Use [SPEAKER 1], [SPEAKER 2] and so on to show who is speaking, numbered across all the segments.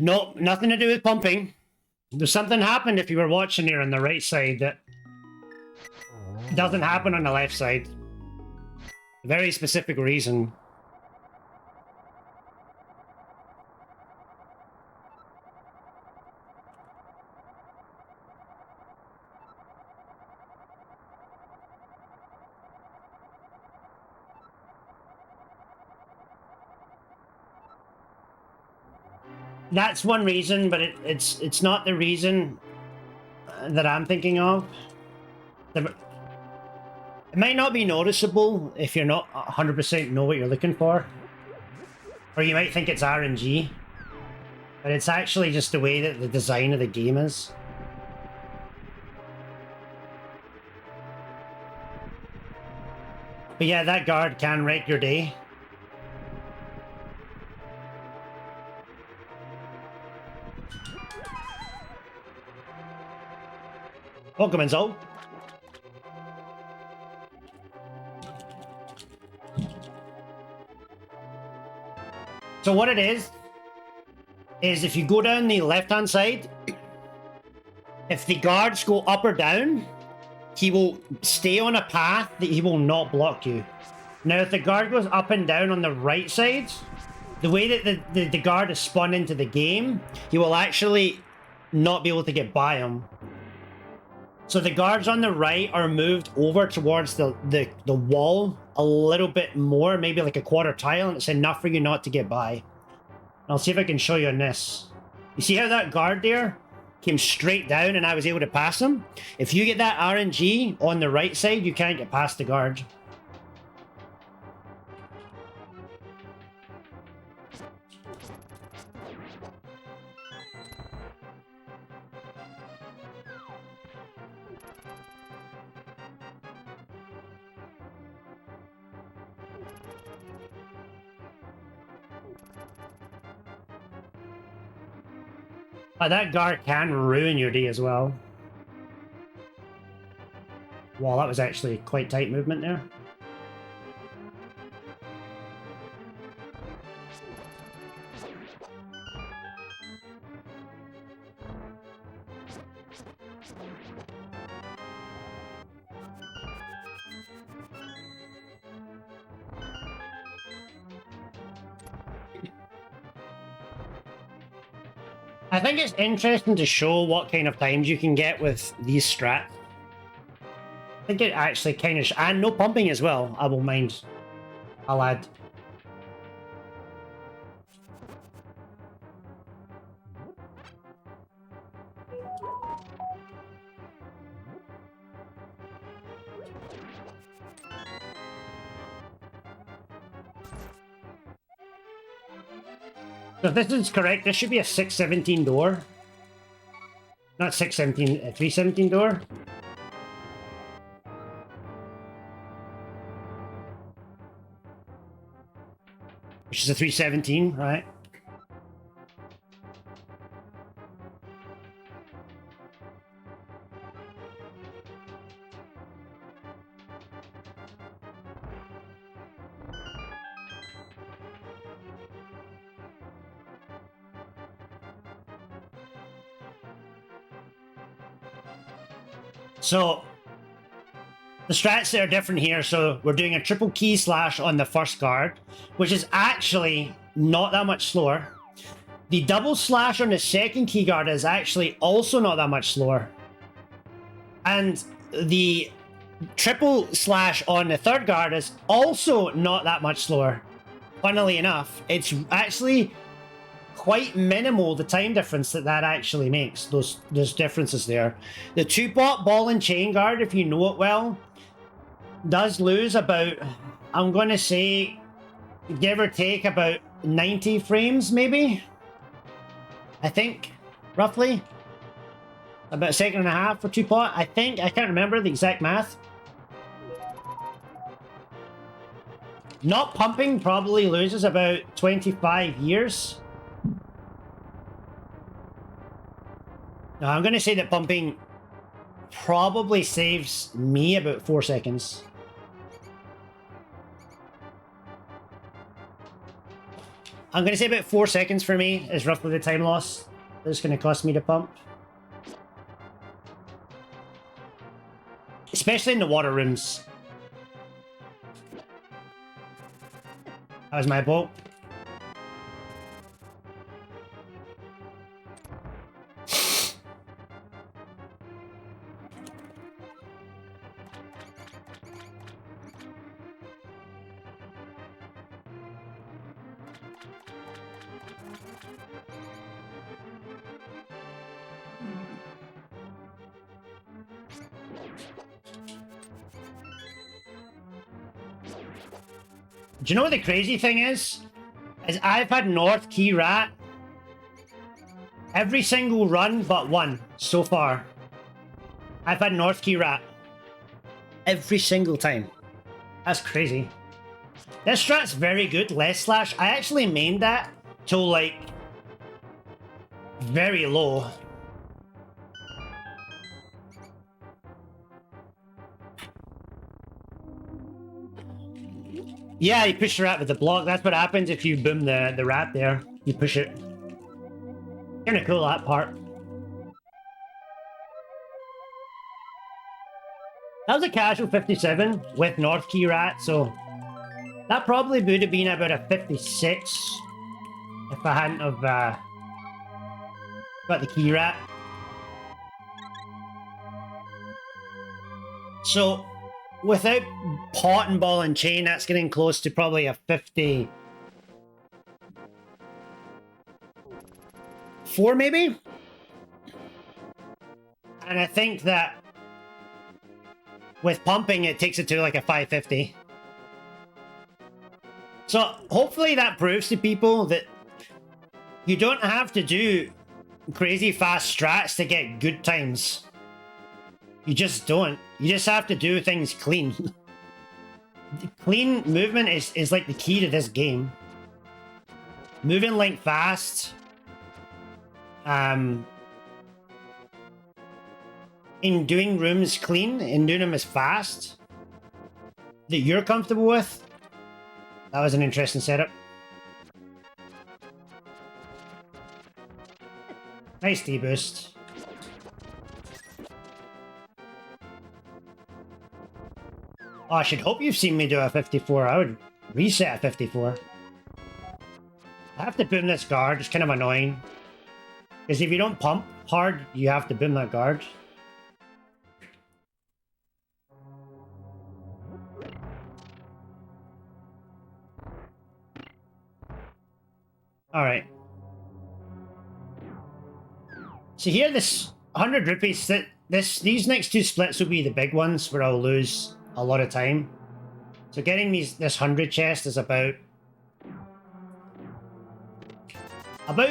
[SPEAKER 1] No, nothing to do with pumping. There's something happened if you were watching here on the right side that doesn't happen on the left side. A very specific reason. That's one reason, but it's not the reason that I'm thinking of. It might not be noticeable if you're not 100% know what you're looking for. Or you might think it's RNG. But it's actually just the way that the design of the game is. But yeah, that guard can wreck your day. Welcome, Enzo. So what it is if you go down the left-hand side, if the guards go up or down, he will stay on a path that he will not block you. Now, if the guard goes up and down on the right side, the way that the guard is spun into the game, you will actually not be able to get by him. So the guards on the right are moved over towards the wall a little bit more, maybe like a quarter tile, and it's enough for you not to get by. And I'll see if I can show you on this. You see how that guard there came straight down and I was able to pass him? If you get that RNG on the right side, you can't get past the guard. That guard can ruin your day as well. Wow, that was actually quite tight movement there. I think it's interesting to show what kind of times you can get with these strats. I think it actually kind of... and no pumping as well, I will mind. I'll add. So if this is correct, this should be a 617 door. Not 617, a 317 door. Which is a 317, right? So, the strats that are different here, so we're doing a triple key slash on the first guard, which is actually not that much slower. The double slash on the second key guard is actually also not that much slower. And the triple slash on the third guard is also not that much slower. Funnily enough, it's actually quite minimal, the time difference that actually makes, those differences there. The 2-pot ball and chain guard, if you know it well, does lose about, I'm going to say, give or take about 90 frames maybe, I think, roughly. About a second and a half for 2-pot, I think. I can't remember the exact math. Not pumping probably loses about 25 years. Now, I'm going to say that pumping probably saves me about 4 seconds. I'm going to say about 4 seconds for me is roughly the time loss that's going to cost me to pump. Especially in the water rooms. That was my boat. Do you know what the crazy thing is? I've had North Key Rat every single run but one so far. I've had North Key Rat every single time. That's crazy. This strat's very good, less slash. I actually mained that till like very low. Yeah, you push the rat with the block. That's what happens if you boom the rat there. You push it. Kinda cool, that part. That was a casual 57 with North Key Rat, so that probably would have been about a 56 if I hadn't have got the Key Rat. So without pot and ball and chain, that's getting close to probably a 54 maybe? And I think that with pumping, it takes it to like a 550. So hopefully that proves to people that you don't have to do crazy fast strats to get good times. You just don't. You just have to do things clean. Clean movement is like the key to this game. Moving like fast. In doing rooms clean, in doing them as fast that you're comfortable with. That was an interesting setup. Nice D-boost. Oh, I should hope you've seen me do a 54. I would reset a 54. I have to boom this guard. It's kind of annoying. Because if you don't pump hard, you have to boom that guard. Alright. So here, this 100 rupees, these next two splits will be the big ones where I'll lose a lot of time. So getting this 100 chest is about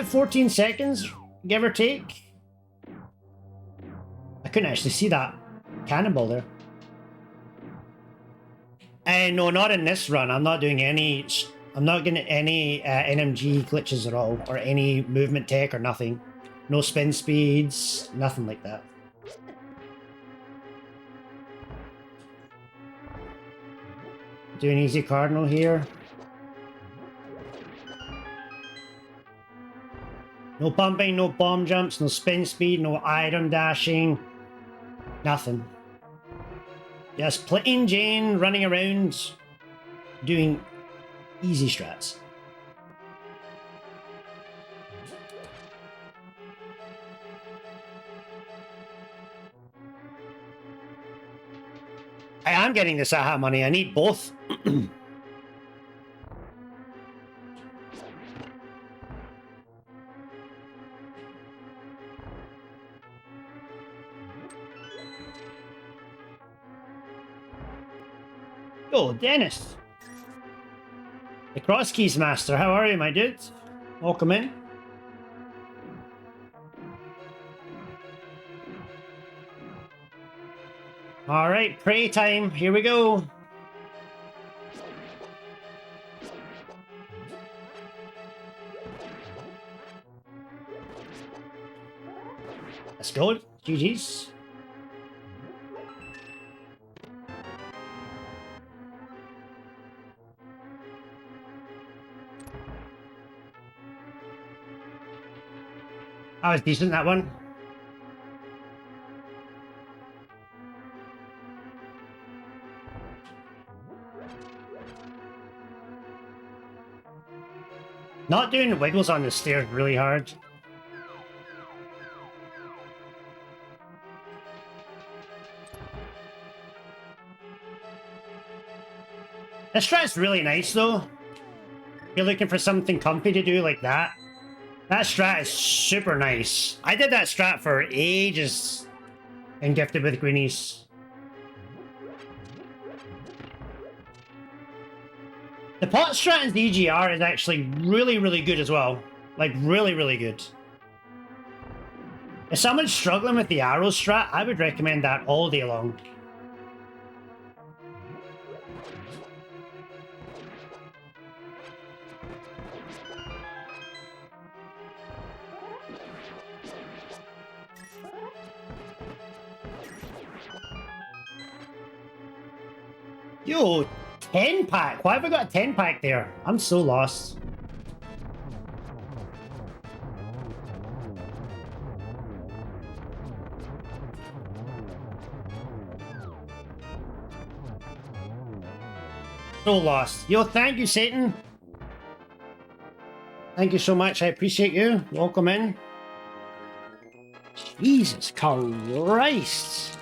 [SPEAKER 1] 14 seconds, give or take. I couldn't actually see that cannonball there. No, not in this run. I'm not doing any... I'm not getting any NMG glitches at all, or any movement tech or nothing. No spin speeds, nothing like that. Doing easy cardinal here. No pumping, no bomb jumps, no spin speed, no item dashing. Nothing. Just plain Jane running around doing easy strats. I am getting this aha money. I need both. Oh, Dennis. The Cross Keys Master. How are you, my dude? Welcome in. Alright, pray time. Here we go. Let's go. GG's. I was decent that one. Not doing wiggles on the stairs really hard. This strat's really nice though. If you're looking for something comfy to do like that. That strat is super nice. I did that strat for ages in Gifted with Greenies. The pot strat in DGR is actually really, really good as well. Like, really, really good. If someone's struggling with the arrow strat, I would recommend that all day long. Yo, 10 pack. Why have I got a 10 pack there? I'm so lost. So lost. Yo, thank you, Satan. Thank you so much. I appreciate you. Welcome in. Jesus Christ.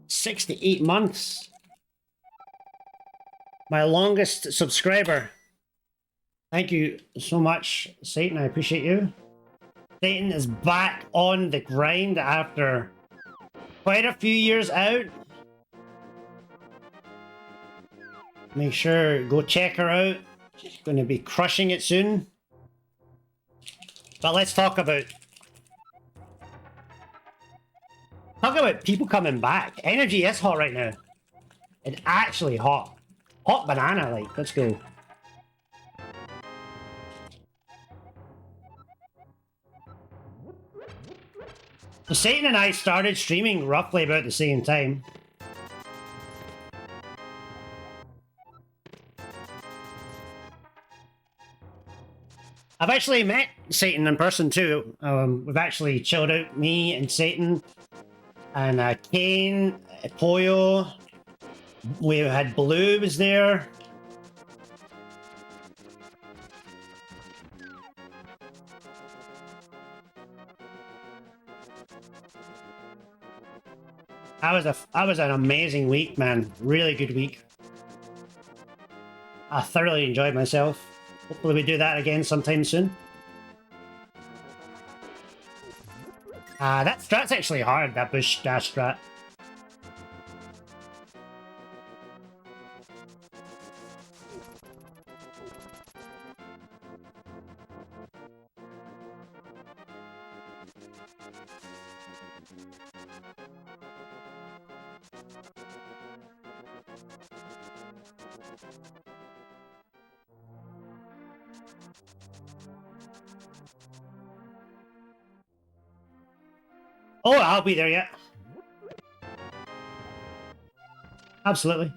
[SPEAKER 1] 6 to 8 months. My longest subscriber. Thank you so much, Satan. I appreciate you. Satan is back on the grind after quite a few years out. Make sure, go check her out. She's going to be crushing it soon. But let's talk about people coming back. NMG is hot right now. It's actually hot. Hot banana, like, let's go. So Satan and I started streaming roughly about the same time. I've actually met Satan in person too. We've actually chilled out, me and Satan, and Kane, Poyo. We had Blue was there. That was an amazing week, man. Really good week. I thoroughly enjoyed myself. Hopefully we do that again sometime soon. That strat's actually hard, that bush dash strat. Oh, I'll be there, yeah. Absolutely.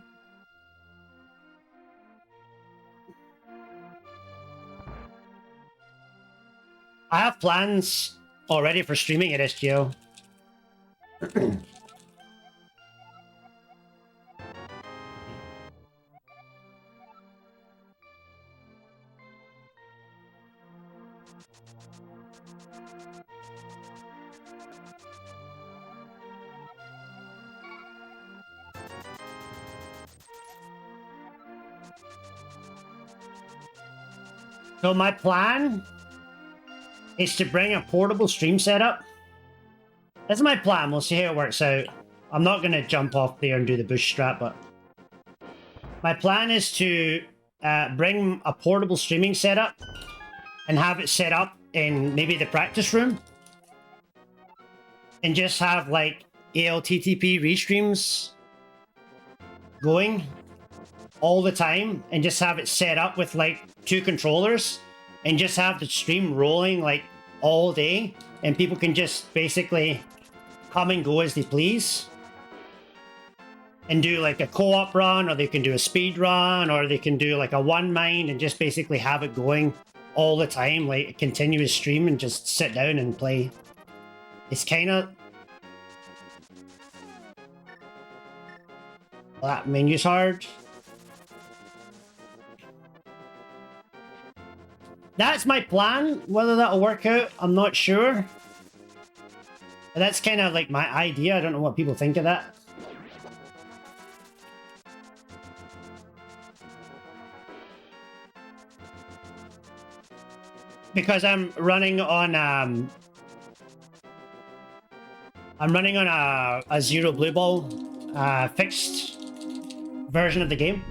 [SPEAKER 1] I have plans already for streaming at SGO. So my plan is to bring a portable stream setup. That's my plan. We'll see how it works out. I'm not going to jump off there and do the bush strat, but my plan is to bring a portable streaming setup and have it set up in maybe the practice room and just have like ALTTP restreams going all the time and just have it set up with like 2 controllers and just have the stream rolling like all day and people can just basically come and go as they please and do like a co-op run, or they can do a speed run, or they can do like a one mind and just basically have it going all the time, like a continuous stream and just sit down and play. It's kind of... That menu's hard. That's my plan. Whether that'll work out, I'm not sure. But that's kind of like my idea. I don't know what people think of that. Because I'm running on a zero blue ball fixed version of the game.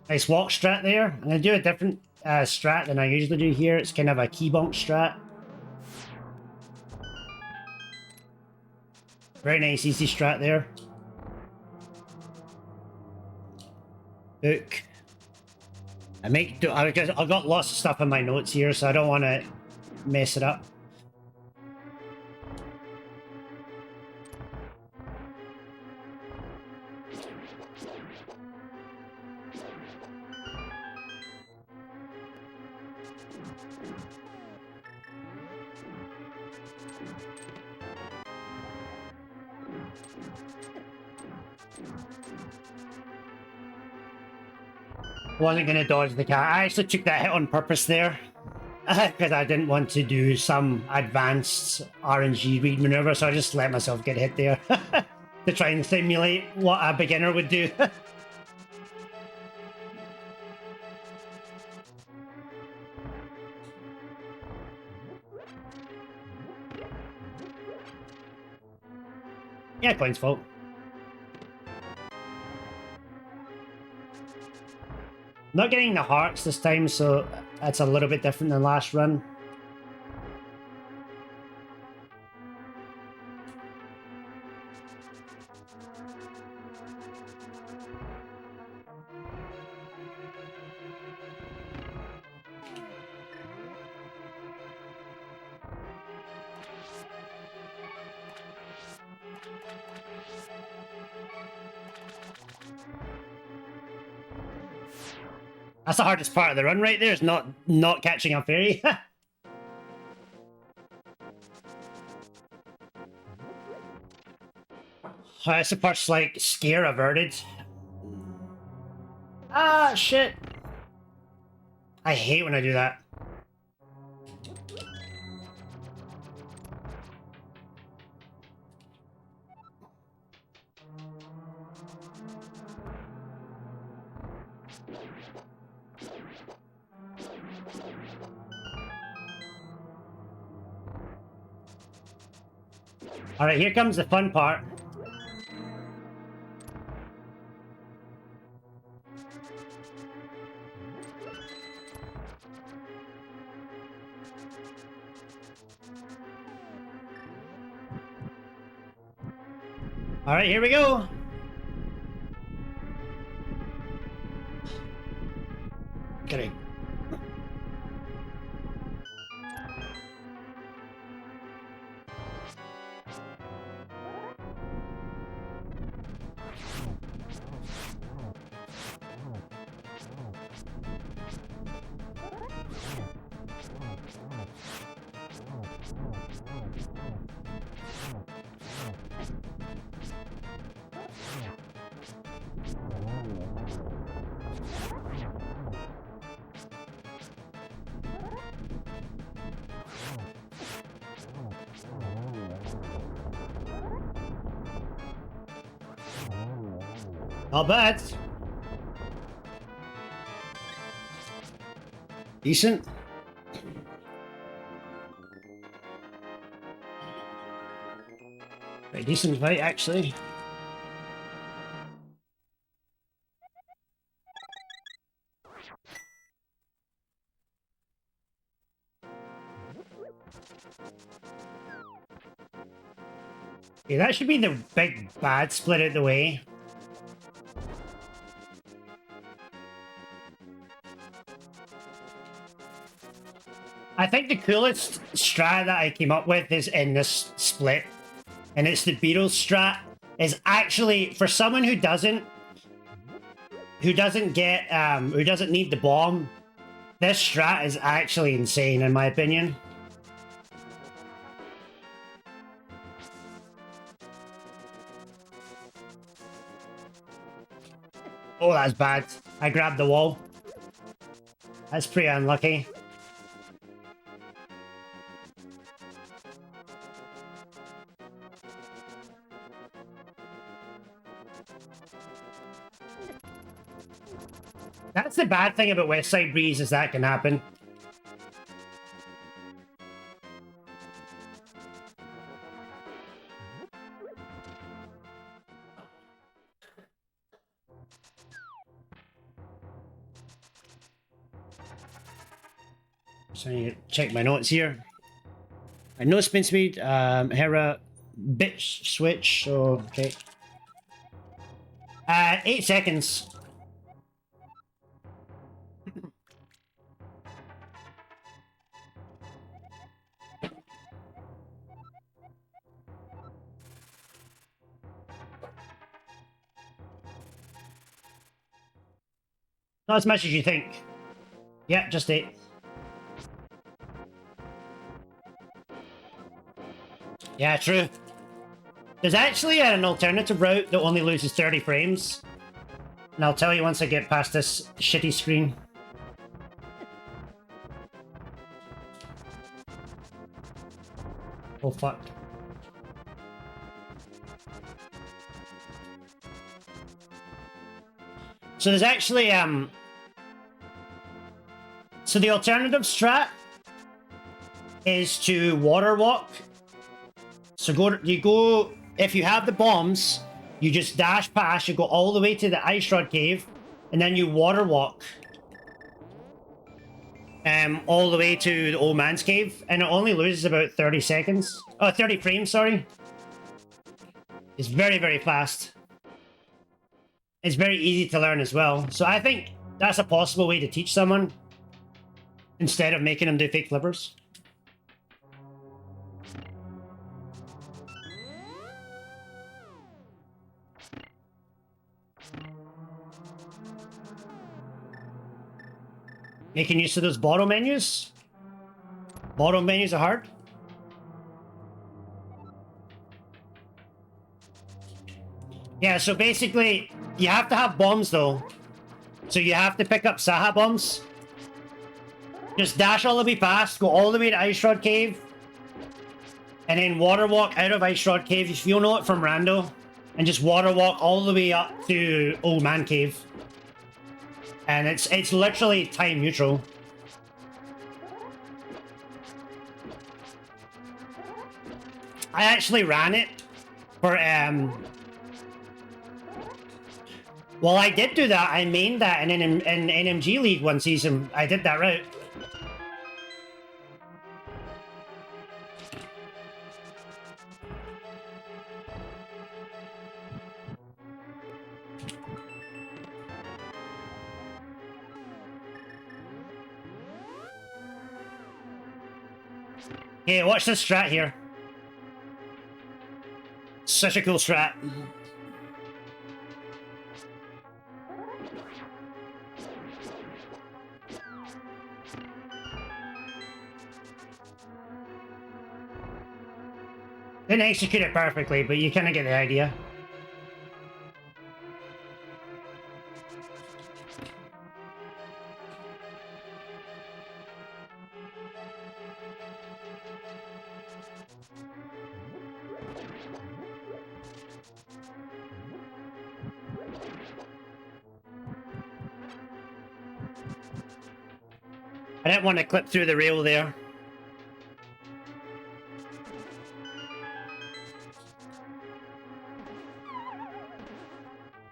[SPEAKER 1] Nice walk strat there. I'm going to do a different strat than I usually do here. It's kind of a key bonk strat. Very nice, easy strat there. Hook. I've got lots of stuff in my notes here, so I don't want to mess it up. Wasn't going to dodge the cat. I actually took that hit on purpose there because I didn't want to do some advanced RNG read maneuver, so I just let myself get hit there to try and simulate what a beginner would do. Yeah, coin's fault. Not getting the hearts this time, so that's a little bit different than last run. That's the hardest part of the run right there, is not catching a fairy. That's the first, like, scare averted. Ah, shit. I hate when I do that. Alright, here comes the fun part. Alright, here we go. Correct. Not bad. Decent. Very decent fight, actually. Okay, that should be the big bad split out the way. I think the coolest strat that I came up with is in this split, and it's the Beatles strat. Is actually for someone who doesn't need the bomb. This strat is actually insane, in my opinion. Oh, that's bad. I grabbed the wall. That's pretty unlucky. That's the bad thing about West Side Breeze, is that can happen. So I need to check my notes here. No spin speed, Hera, bit switch, so okay. 8 seconds. Not as much as you think. Yeah, just 8. Yeah, true. There's actually an alternative route that only loses 30 frames. And I'll tell you once I get past this shitty screen. Oh, fuck. So there's actually, so the alternative strat is to water walk. So if you have the bombs, you just dash past, you go all the way to the Ice Rod Cave, and then you water walk all the way to the Old Man's Cave, and it only loses about 30 seconds. Oh, 30 frames, sorry. It's very, very fast. It's very easy to learn as well. So I think that's a possible way to teach someone instead of making them do fake flippers. Making use of those bottom menus. Bottom menus are hard. Yeah, so basically, you have to have bombs though. So you have to pick up Saha bombs. Just dash all the way past, go all the way to Ice Rod Cave. And then water walk out of Ice Rod Cave, if you know it from Rando. And just water walk all the way up to Old Man Cave. And it's literally time neutral. I actually ran it for well, I did do that. I mained that in NMG League one season. I did that route. Okay, watch this strat here. Such a cool strat. Didn't execute it perfectly, but you kind of get the idea. I didn't want to clip through the rail there.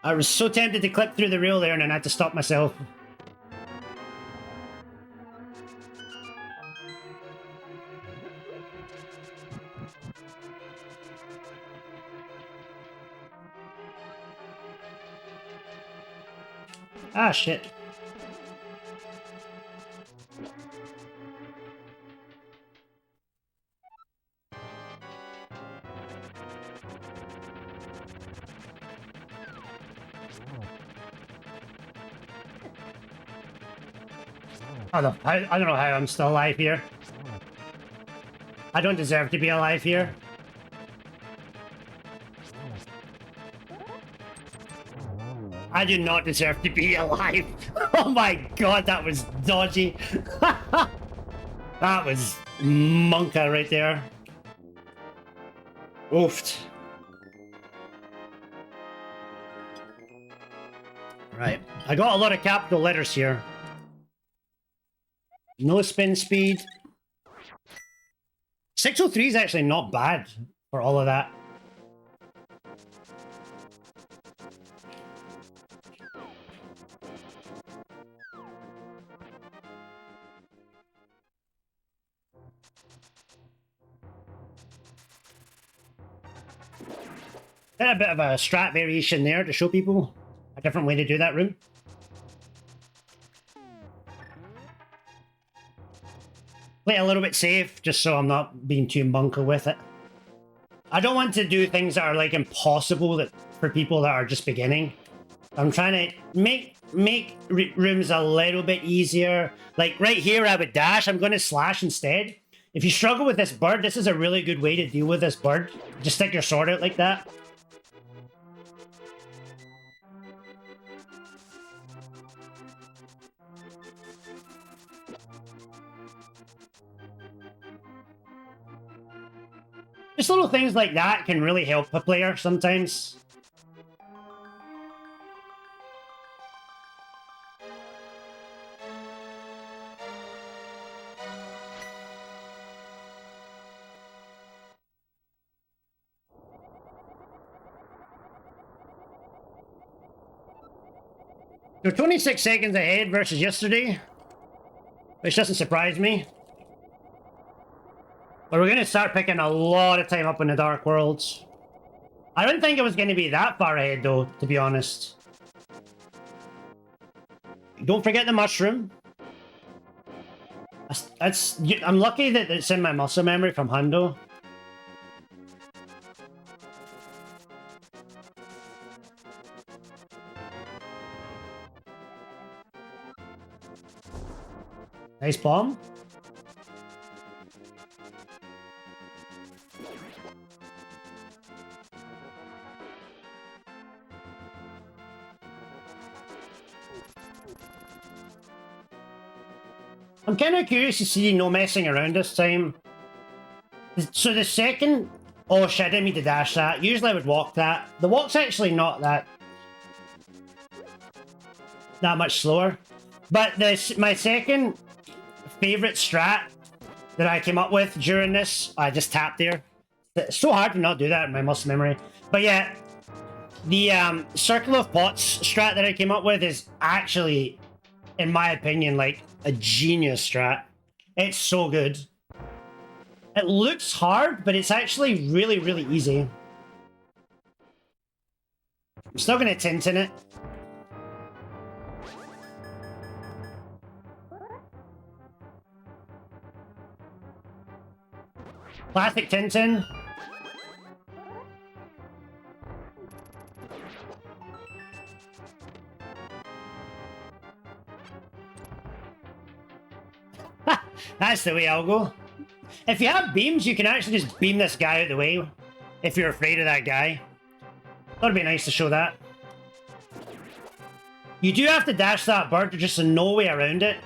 [SPEAKER 1] I was so tempted to clip through the rail there and then I had to stop myself. Ah, shit. I don't know how I'm still alive here. I don't deserve to be alive here. I do not deserve to be alive. Oh my god, that was dodgy. That was monka right there. Oofed. Right. I got a lot of capital letters here. No spin speed. 603 is actually not bad for all of that. Got a bit of a strat variation there to show people a different way to do that room. Play a little bit safe, just so I'm not being too monka with it. I don't want to do things that are like impossible for people that are just beginning. I'm trying to make rooms a little bit easier. Like right here, I would dash. I'm going to slash instead. If you struggle with this bird, this is a really good way to deal with this bird. Just stick your sword out like that. Just little things like that can really help a player sometimes. We're 26 seconds ahead versus yesterday, which doesn't surprise me. But we're going to start picking a lot of time up in the Dark Worlds. I didn't think it was going to be that far ahead, though, to be honest. Don't forget the mushroom. I'm lucky that it's in my muscle memory from Hundo. Nice bomb. I'm kind of curious to see no messing around this time. So the second... Oh shit, I didn't mean to dash that. Usually I would walk that. The walk's actually not that much slower. But my second favorite strat that I came up with during this, I just tapped there. It's so hard to not do that in my muscle memory. But yeah, the Circle of Pots strat that I came up with is actually, in my opinion, like a genius strat. It's so good. It looks hard, but it's actually really, really easy. I'm still going to tint in it. Classic Tintin. That's the way I'll go. If you have beams, you can actually just beam this guy out of the way if you're afraid of that guy. That'd be nice to show that. You do have to dash that bird, there's just no way around it.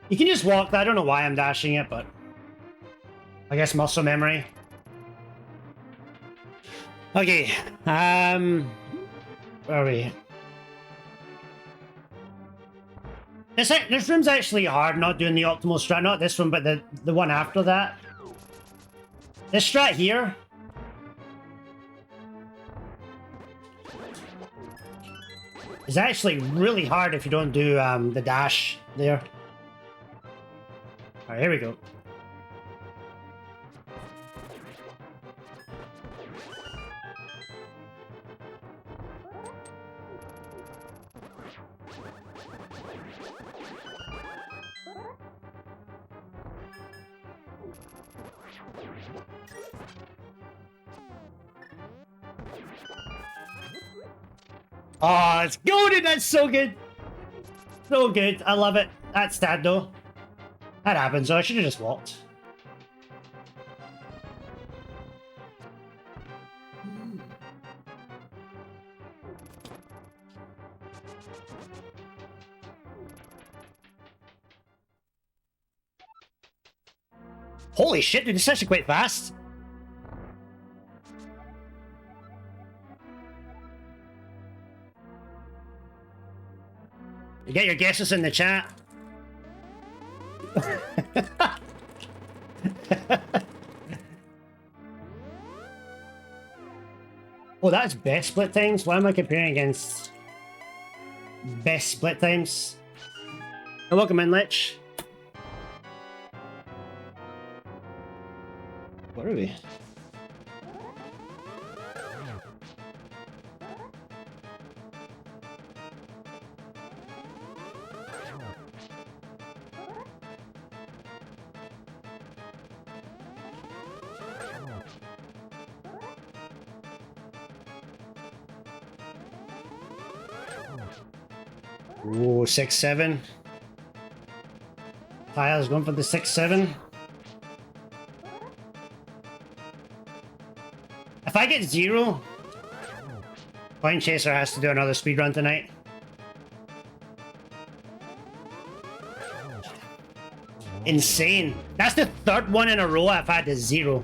[SPEAKER 1] You can just walk that. I don't know why I'm dashing it, but I guess muscle memory. Okay, where are we? This room's actually hard, not doing the optimal strat, not this one, but the one after that. This strat here. Is actually really hard if you don't do the dash there. Alright, here we go. Oh, it's golden. That's so good. So good. I love it. That's sad though. That happens. So I should have just walked. Holy shit, dude, it's actually quite fast. You get your guesses in the chat. Oh, that's best split times? Why am I comparing against best split times? Oh, welcome in, Lich. Where are we? Ooh, 6-7. Tyler's going for the 6-7. If I get 0, Point Chaser has to do another speedrun tonight. Insane. That's the third one in a row I've had to 0.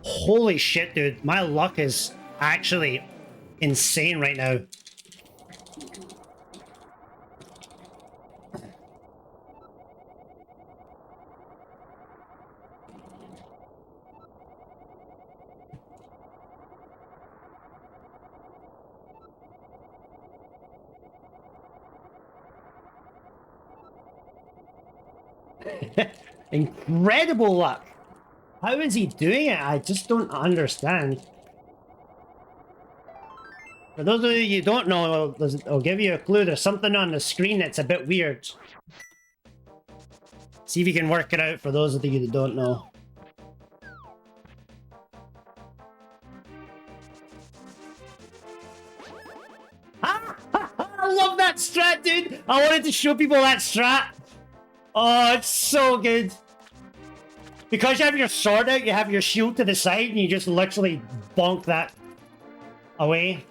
[SPEAKER 1] Holy shit, dude. My luck is actually insane right now. Incredible luck. How is he doing it? I just don't understand. For those of you who don't know, I'll give you a clue. There's something on the screen that's a bit weird. See if you can work it out for those of you that don't know. I love that strat, dude! I wanted to show people that strat. Oh, it's so good. Because you have your sword out, you have your shield to the side, and you just literally bonk that away.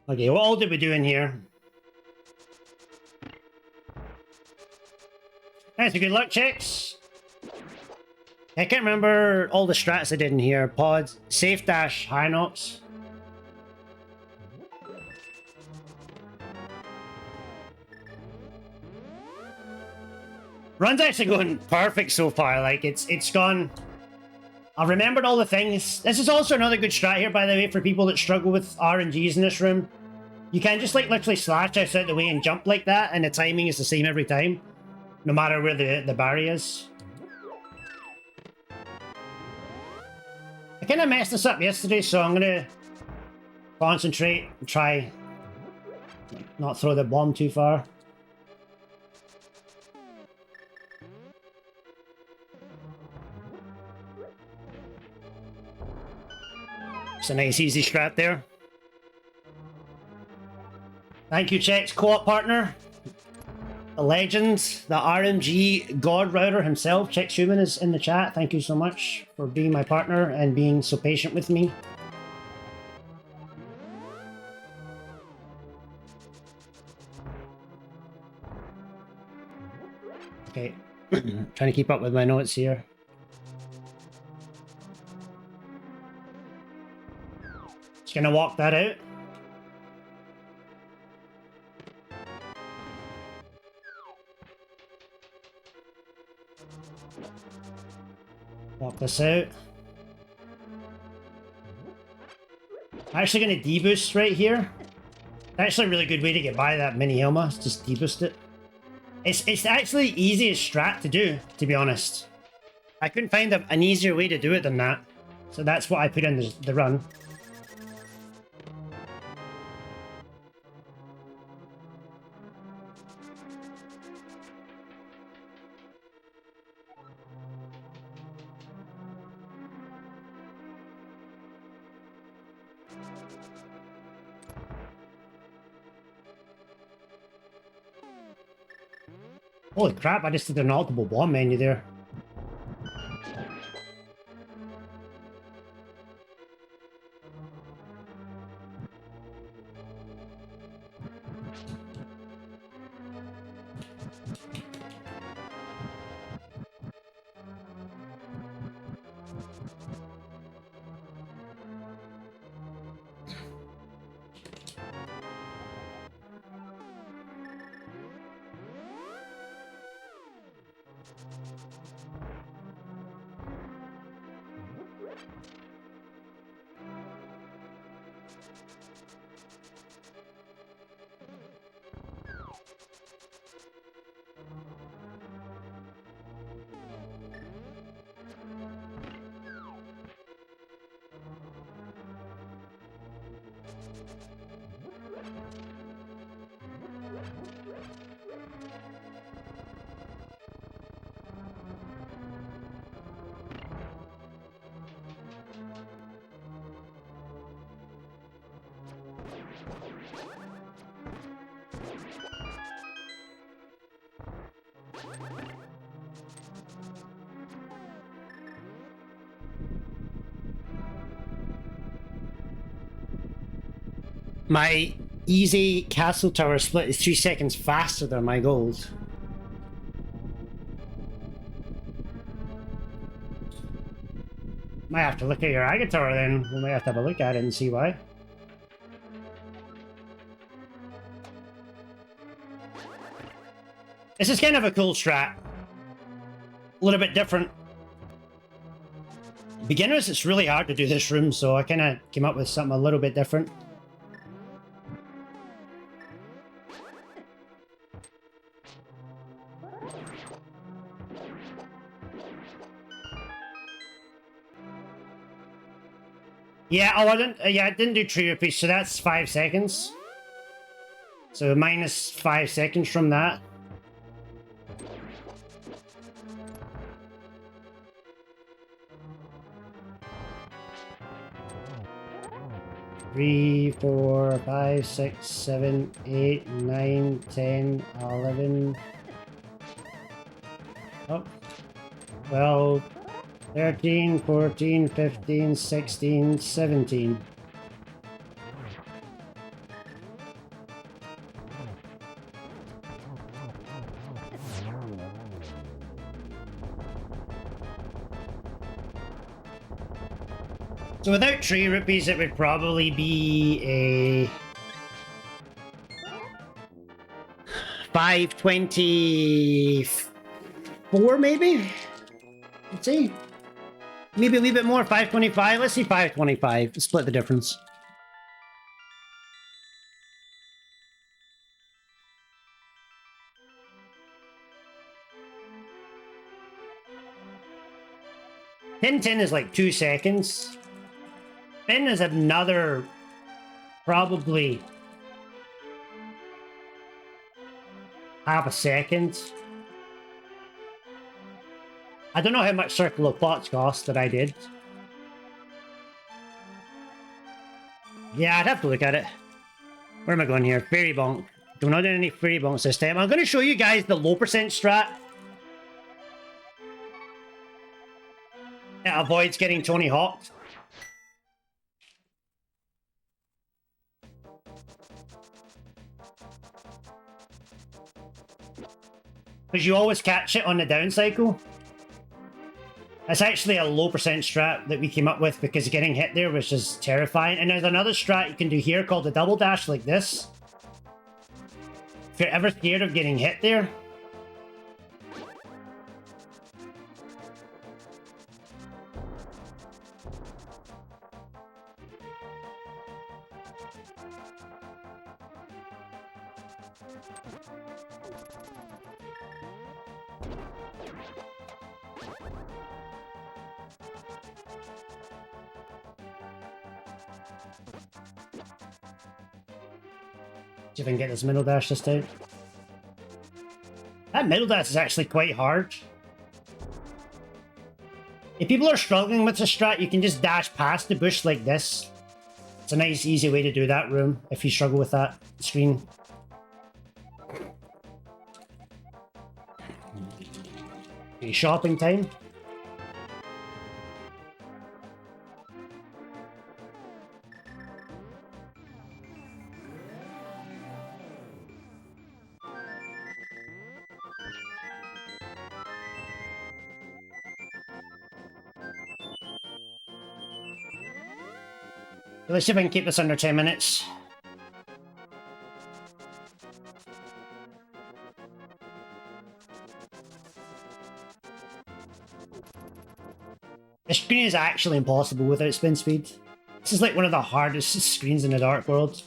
[SPEAKER 1] Okay, what all did we do in here? That's a good luck checks. I can't remember all the strats I did in here. Pods, safe dash, high nox. Run's actually going perfect so far. Like it's gone. I've remembered all the things. This is also another good strat here, by the way, for people that struggle with RNGs in this room. You can just like literally slash us out the way and jump like that, and the timing is the same every time, no matter where the barrier is. I kind of messed this up yesterday, so I'm gonna concentrate and try not throw the bomb too far. It's a nice easy strat there. Thank you, Check's co-op partner. The legend, the RMG God Router himself, Check Human, is in the chat. Thank you so much for being my partner and being so patient with me. Okay, trying to keep up with my notes here. Just gonna walk that out. Knock this out. I'm actually going to deboost right here. Actually a really good way to get by that mini Hilma, just deboost it. It's actually the easiest strat to do, to be honest. I couldn't find an easier way to do it than that. So that's what I put in the run. Holy crap, I just did an ultimate bomb menu there. My easy castle tower split is 3 seconds faster than my gold. Might have to look at your Aga tower then. We might have to have a look at it and see why. This is kind of a cool strat. A little bit different. Beginners, it's really hard to do this room, so I kind of came up with something a little bit different. Yeah, oh, I didn't do tree repeats, so that's 5 seconds. So minus 5 seconds from that. Three, 4, 5, 6, 7, 8, 9, 10, 11. Oh, 12, 13, 14, 15, 16, 17. So without tree rupees, it would probably be a 524 maybe? Let's see. Maybe a wee bit more, 525. Let's see 525. Split the difference. Ten is like 2 seconds. 10 is another probably half a second. I don't know how much Circle of Plots cost that I did. Yeah, I'd have to look at it. Where am I going here? Fairy Bonk. Don't know any Fairy Bonks this time. I'm going to show you guys the low percent strat. It avoids getting Tony Hawked. Because you always catch it on the down cycle. That's actually a low percent strat that we came up with because getting hit there was just terrifying. And there's another strat you can do here called the double dash like this. If you're ever scared of getting hit there. See if I can get this middle dash this time. That middle dash is actually quite hard. If people are struggling with the strat, you can just dash past the bush like this. It's a nice, easy way to do that room if you struggle with that screen. Okay, shopping time. Let's see if I can keep this under 10 minutes. The screen is actually impossible without spin speed. This is like one of the hardest screens in the Dark World.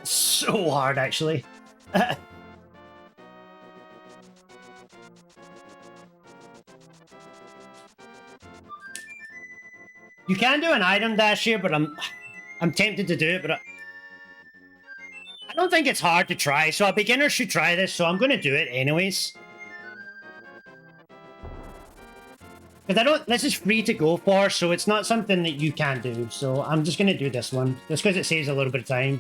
[SPEAKER 1] So hard, actually. You can do an item dash here, but I'm tempted to do it, but I don't think it's hard to try. So a beginner should try this, so I'm going to do it anyways. Because this is free to go for, so it's not something that you can do. So I'm just going to do this one, just because it saves a little bit of time.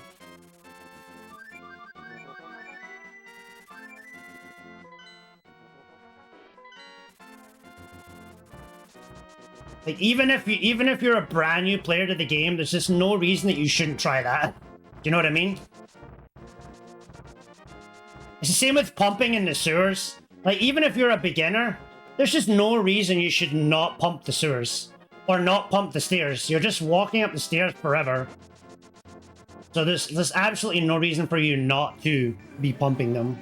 [SPEAKER 1] Like even if you're a brand new player to the game, there's just no reason that you shouldn't try that. Do you know what I mean? It's the same with pumping in the sewers. Like even if you're a beginner, there's just no reason you should not pump the sewers or not pump the stairs. You're just walking up the stairs forever. So there's absolutely no reason for you not to be pumping them.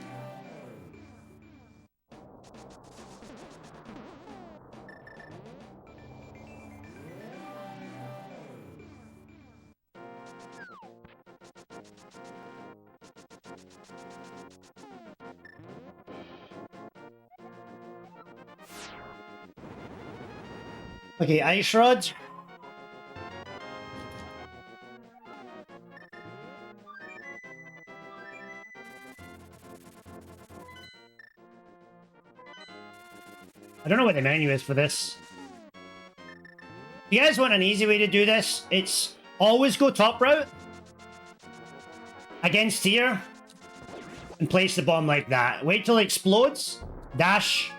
[SPEAKER 1] Okay, Ice Rod. I don't know what the menu is for this. If you guys want an easy way to do this, it's always go top route against tier and place the bomb like that. Wait till it explodes, dash,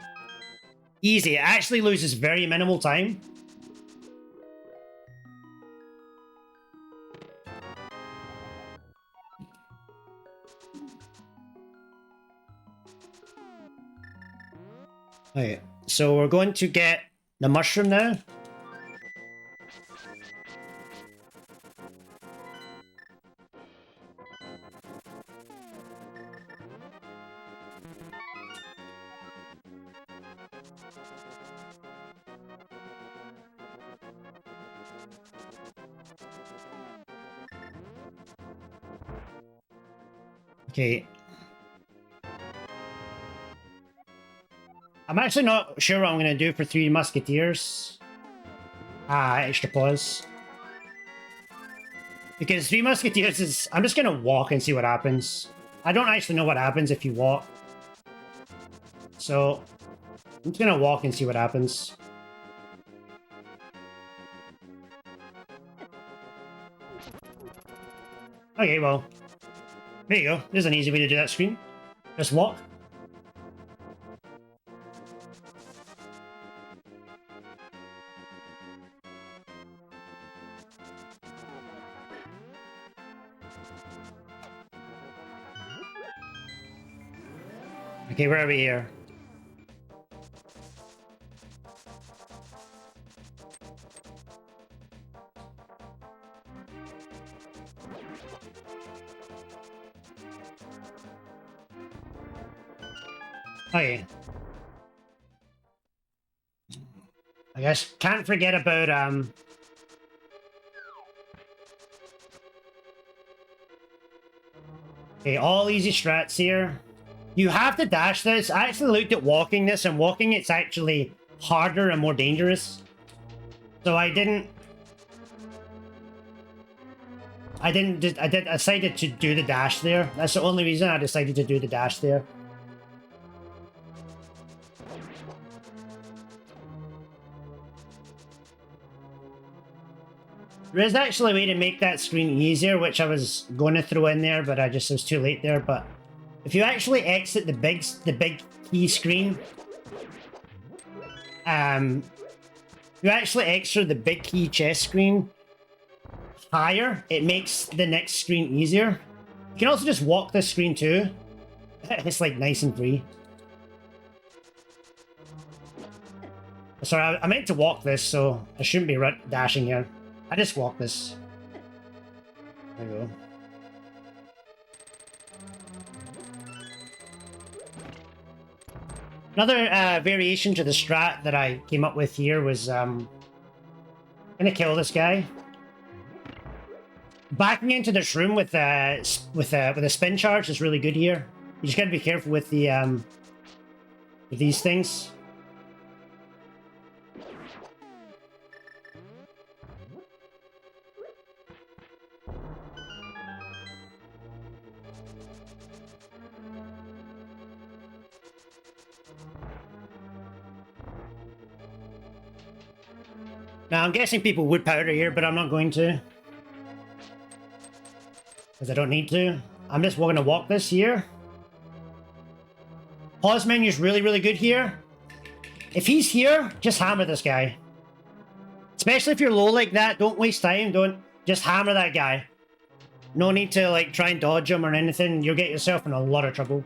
[SPEAKER 1] easy. It actually loses very minimal time. Okay, so we're going to get the mushroom now. Okay. I'm actually not sure what I'm going to do for Three Musketeers. Extra pause. Because Three Musketeers is... I'm just going to walk and see what happens. I don't actually know what happens if you walk. So, I'm just going to walk and see what happens. Okay, well. There you go. There's an easy way to do that screen. Just walk. Okay, where are we here? Okay. I guess can't forget about Okay, all easy strats here. You have to dash this. I actually looked at walking this, and walking it's actually harder and more dangerous. So I decided to do the dash there. That's the only reason I decided to do the dash there. There is actually a way to make that screen easier, which I was going to throw in there, but I just was too late there. But if you actually exit the big key screen, you actually exit the big key chest screen higher, it makes the next screen easier. You can also just walk this screen too. It's like nice and free. Sorry, I meant to walk this, so I shouldn't be dashing here. I just walk this. There we go. Another variation to the strat that I came up with here was gonna kill this guy. Backing into this room with a spin charge is really good here. You just gotta be careful with the with these things. Now I'm guessing people would powder here, but I'm not going to. Because I don't need to. I'm just going to walk this here. Pause menu is really, really good here. If he's here, just hammer this guy. Especially if you're low like that, don't waste time. Don't just hammer that guy. No need to like try and dodge him or anything. You'll get yourself in a lot of trouble.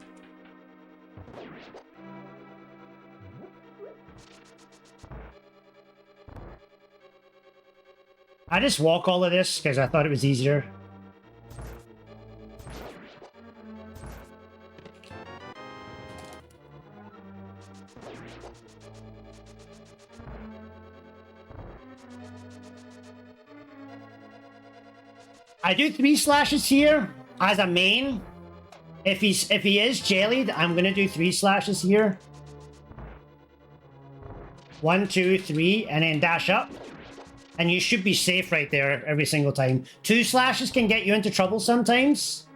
[SPEAKER 1] I just walk all of this because I thought it was easier. I do 3 slashes here as a main. If he is jellied, I'm gonna do 3 slashes here. 1, 2, 3, and then dash up. And you should be safe right there every single time. 2 slashes can get you into trouble sometimes.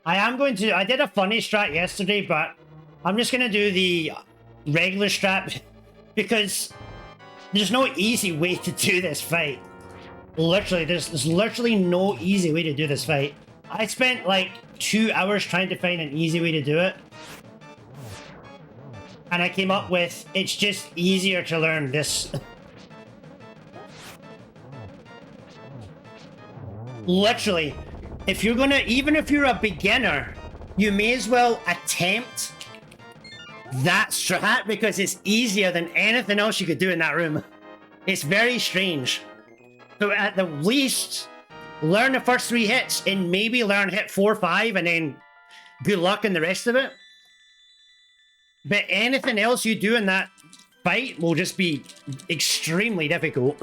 [SPEAKER 1] I did a funny strat yesterday, but I'm just gonna do the regular strat because there's no easy way to do this fight. Literally, there's literally no easy way to do this fight. I spent like 2 hours trying to find an easy way to do it. And I came up with, it's just easier to learn this. Literally, if you're gonna, even if you're a beginner, you may as well attempt that strat because it's easier than anything else you could do in that room. It's very strange. So at the least, learn the first 3 hits and maybe learn hit 4, 5, and then good luck in the rest of it. But anything else you do in that fight will just be extremely difficult.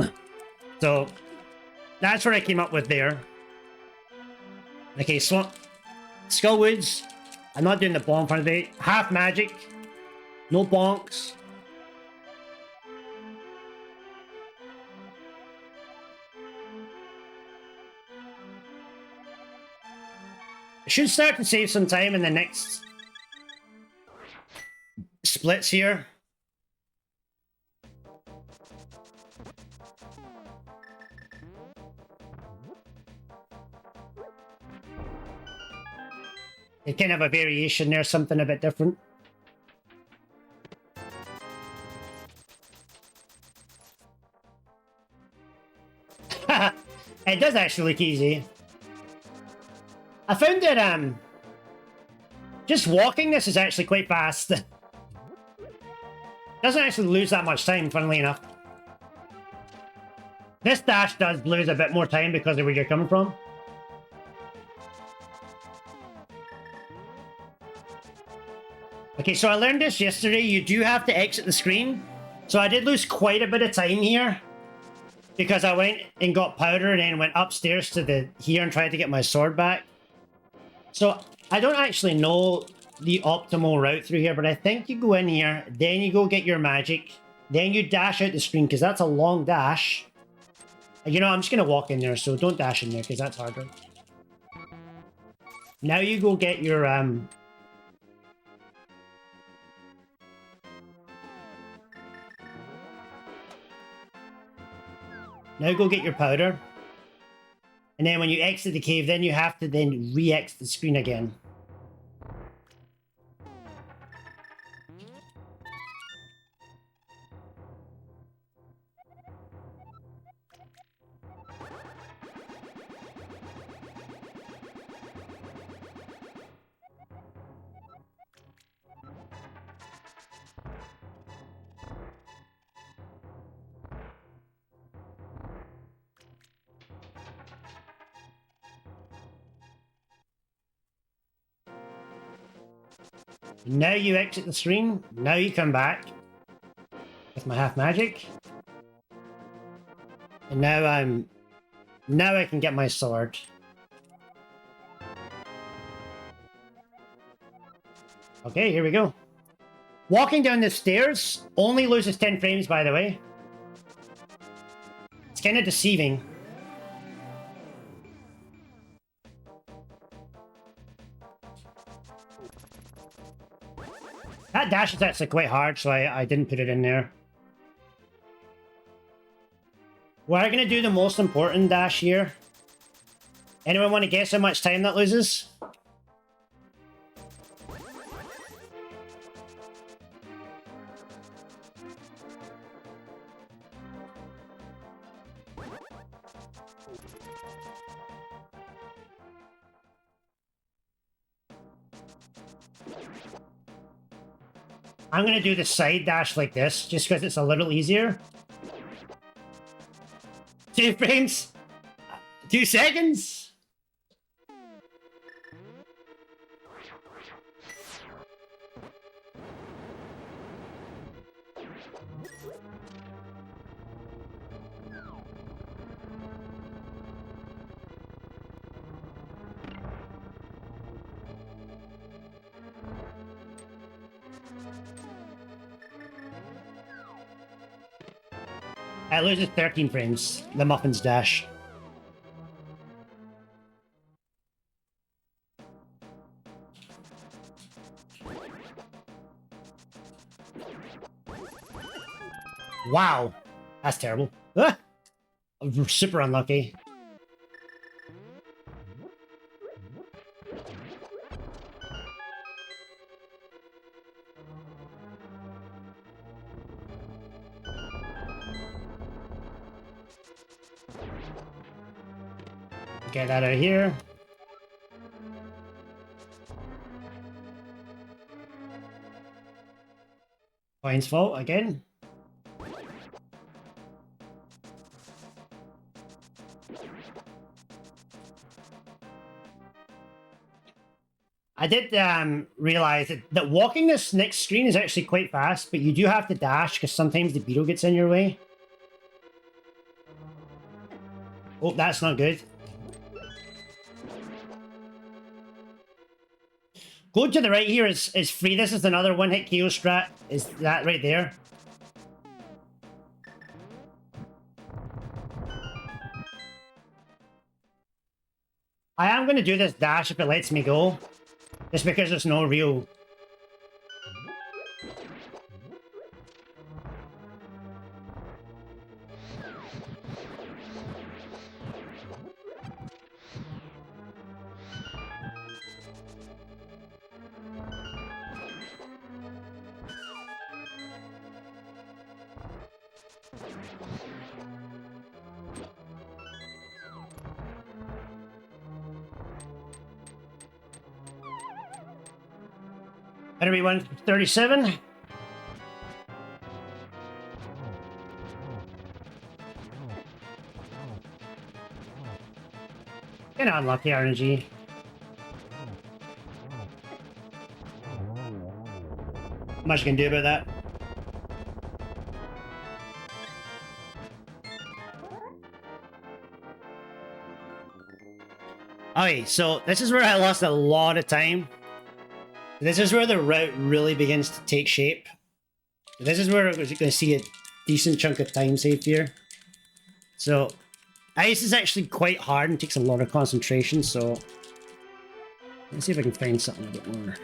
[SPEAKER 1] So that's what I came up with there. Okay, so Skullwoods. I'm not doing the bomb front of it. Half magic. No bonks. I should start to save some time in the next splits here. It can have a variation there, something a bit different. It does actually look easy. I found that just walking this is actually quite fast. Doesn't actually lose that much time, funnily enough. This dash does lose a bit more time because of where you're coming from. Okay, so I learned this yesterday. You do have to exit the screen. So I did lose quite a bit of time here because I went and got powder and then went upstairs to the here and tried to get my sword back. So I don't actually know the optimal route through here, but I think you go in here, then you go get your magic, then you dash out the screen because that's a long dash. You know, I'm just going to walk in there, so don't dash in there because that's harder. Now you go get your... Now go get your powder. And then when you exit the cave, then you have to then re-exit the screen again. Now you exit the screen. Now you come back with my half magic. And now I can get my sword. Okay, here we go. Walking down the stairs only loses 10 frames, by the way. It's kind of deceiving. That dash is actually quite hard, so I didn't put it in there. We're going to do the most important dash here. Anyone want to guess how much time that loses? I'm going to do the side dash like this, just because it's a little easier. 2 frames. 2 seconds. It loses 13 frames. The Muffin's dash. Wow. That's terrible. Ah! I'm super unlucky. Get that out of here. Coin's fault again. I did realize that walking this next screen is actually quite fast, but you do have to dash because sometimes the beetle gets in your way. Oh, that's not good. Going to the right here is free. This is another one-hit KO strat. Is that right there? I am going to do this dash if it lets me go. Just because there's no real... Better be 137. Get on, lucky NMG. Not much you can do about that. Okay, so this is where I lost a lot of time. This is where the route really begins to take shape. This is where we're going to see a decent chunk of time saved here. So, ice is actually quite hard and takes a lot of concentration, so... Let's see if I can find something a bit more.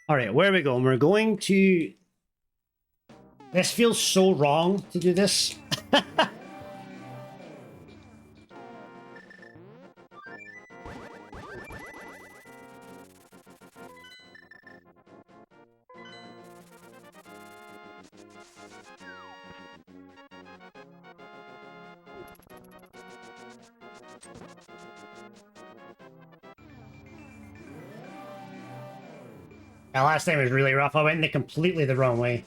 [SPEAKER 1] Alright, where are we going? We're going to... This feels so wrong to do this. That last time was really rough. I went in the completely the wrong way.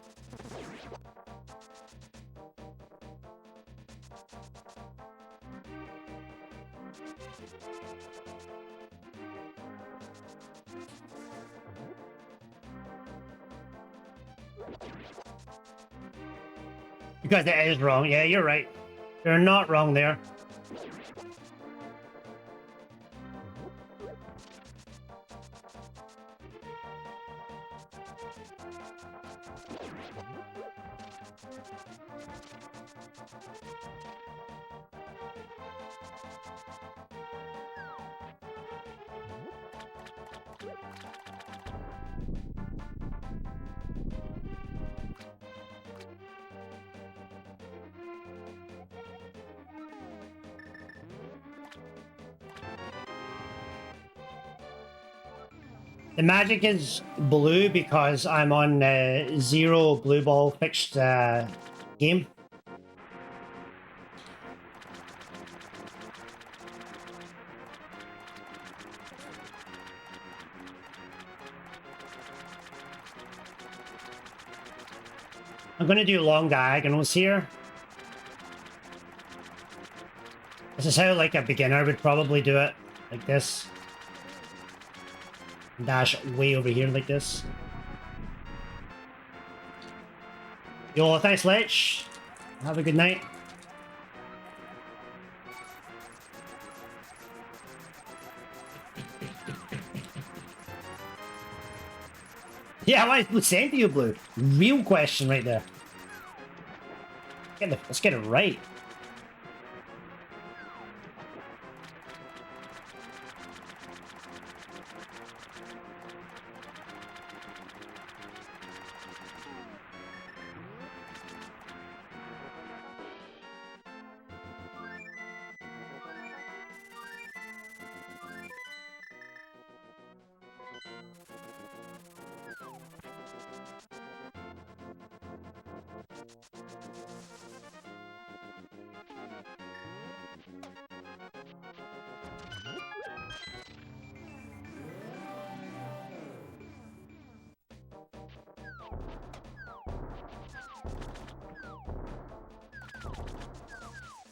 [SPEAKER 1] Because it is wrong. Yeah, you're right. You're not wrong there. The magic is blue because I'm on zero blue ball fixed game. I'm going to do long diagonals here. This is how like a beginner would probably do it, like this. Dash way over here like this. Yo, thanks, Lich. Have a good night. Yeah, why is same to you, Blue? Real question right there. Let's get it right.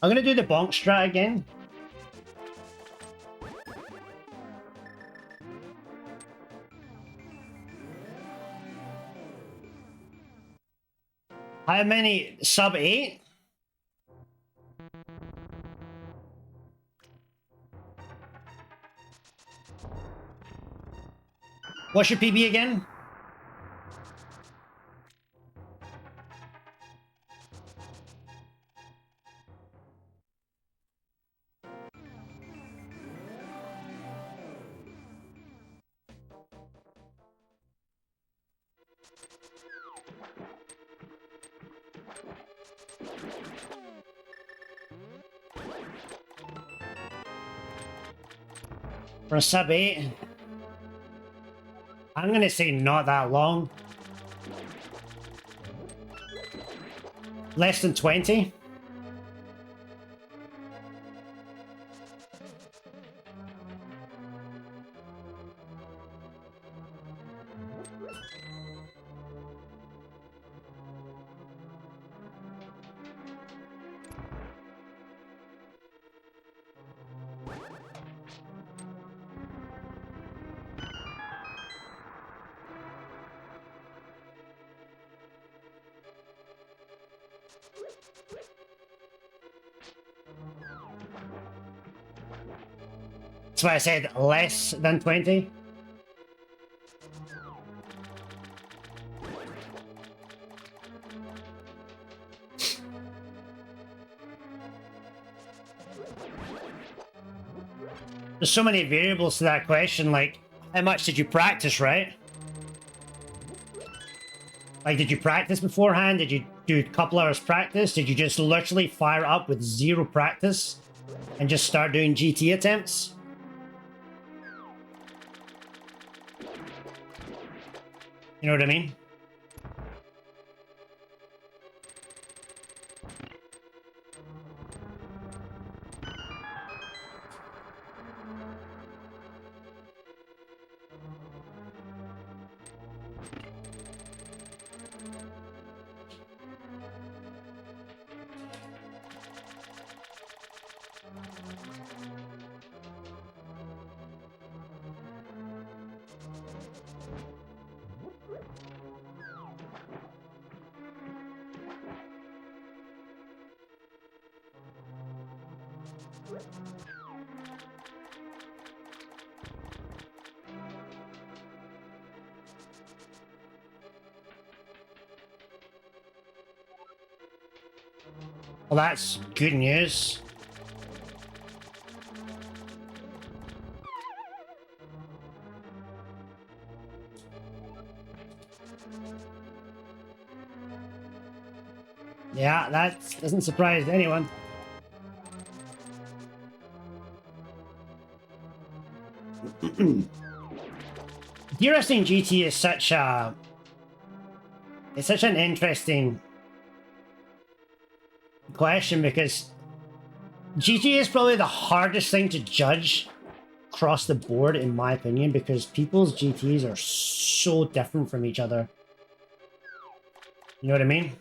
[SPEAKER 1] I'm gonna do the bonk strat again. How many? Sub 8? What's your PB again? For a sub 8? I'm gonna say not that long. Less than 20? That's why I said less than 20. There's so many variables to that question, like, how much did you practice, right? Like, did you practice beforehand? Did you do a couple hours practice? Did you just literally fire up with zero practice and just start doing GT attempts? You know what I mean? Well, that's good news. Yeah, that doesn't surprise anyone. DRSing GT is such a... It's such an interesting question because GT is probably the hardest thing to judge across the board, in my opinion, because people's GTs are so different from each other. You know what I mean?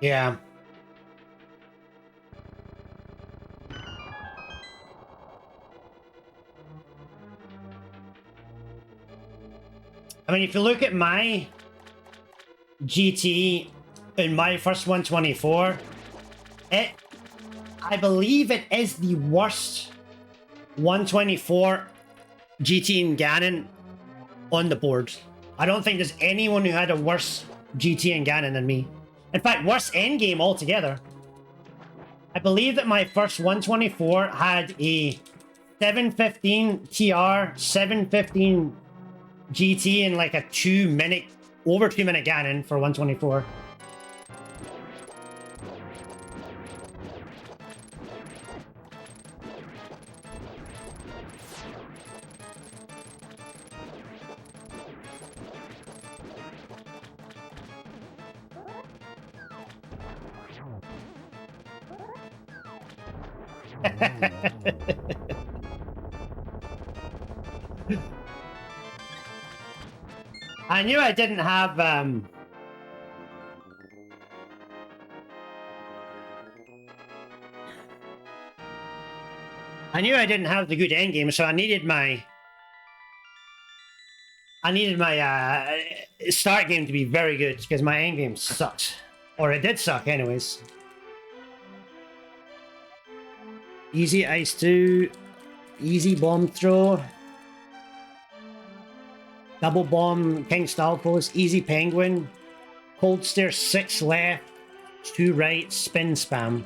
[SPEAKER 1] Yeah. I mean, if you look at my GT in my first 124, I believe it is the worst 124 GT in Ganon on the board. I don't think there's anyone who had a worse GT in Ganon than me. In fact, worse endgame altogether. I believe that my first 124 had a 715 TR, 715 GT, and like a over 2 minute Ganon for 124. I knew I didn't have I knew I didn't have the good endgame, so I needed my start game to be very good because my endgame sucked, or it did suck anyways. Easy ice 2, easy bomb throw, double bomb king style pose, easy penguin, cold stare 6 left, 2 right, spin spam.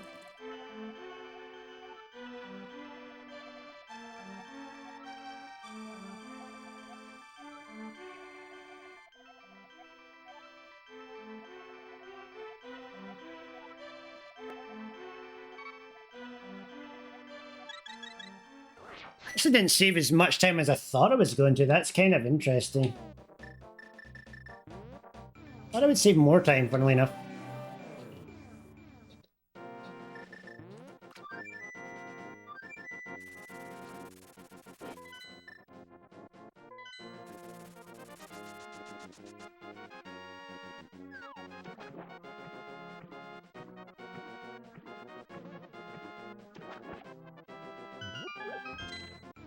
[SPEAKER 1] Actually didn't save as much time as I thought I was going to. That's kind of interesting. Thought I would save more time, funnily enough.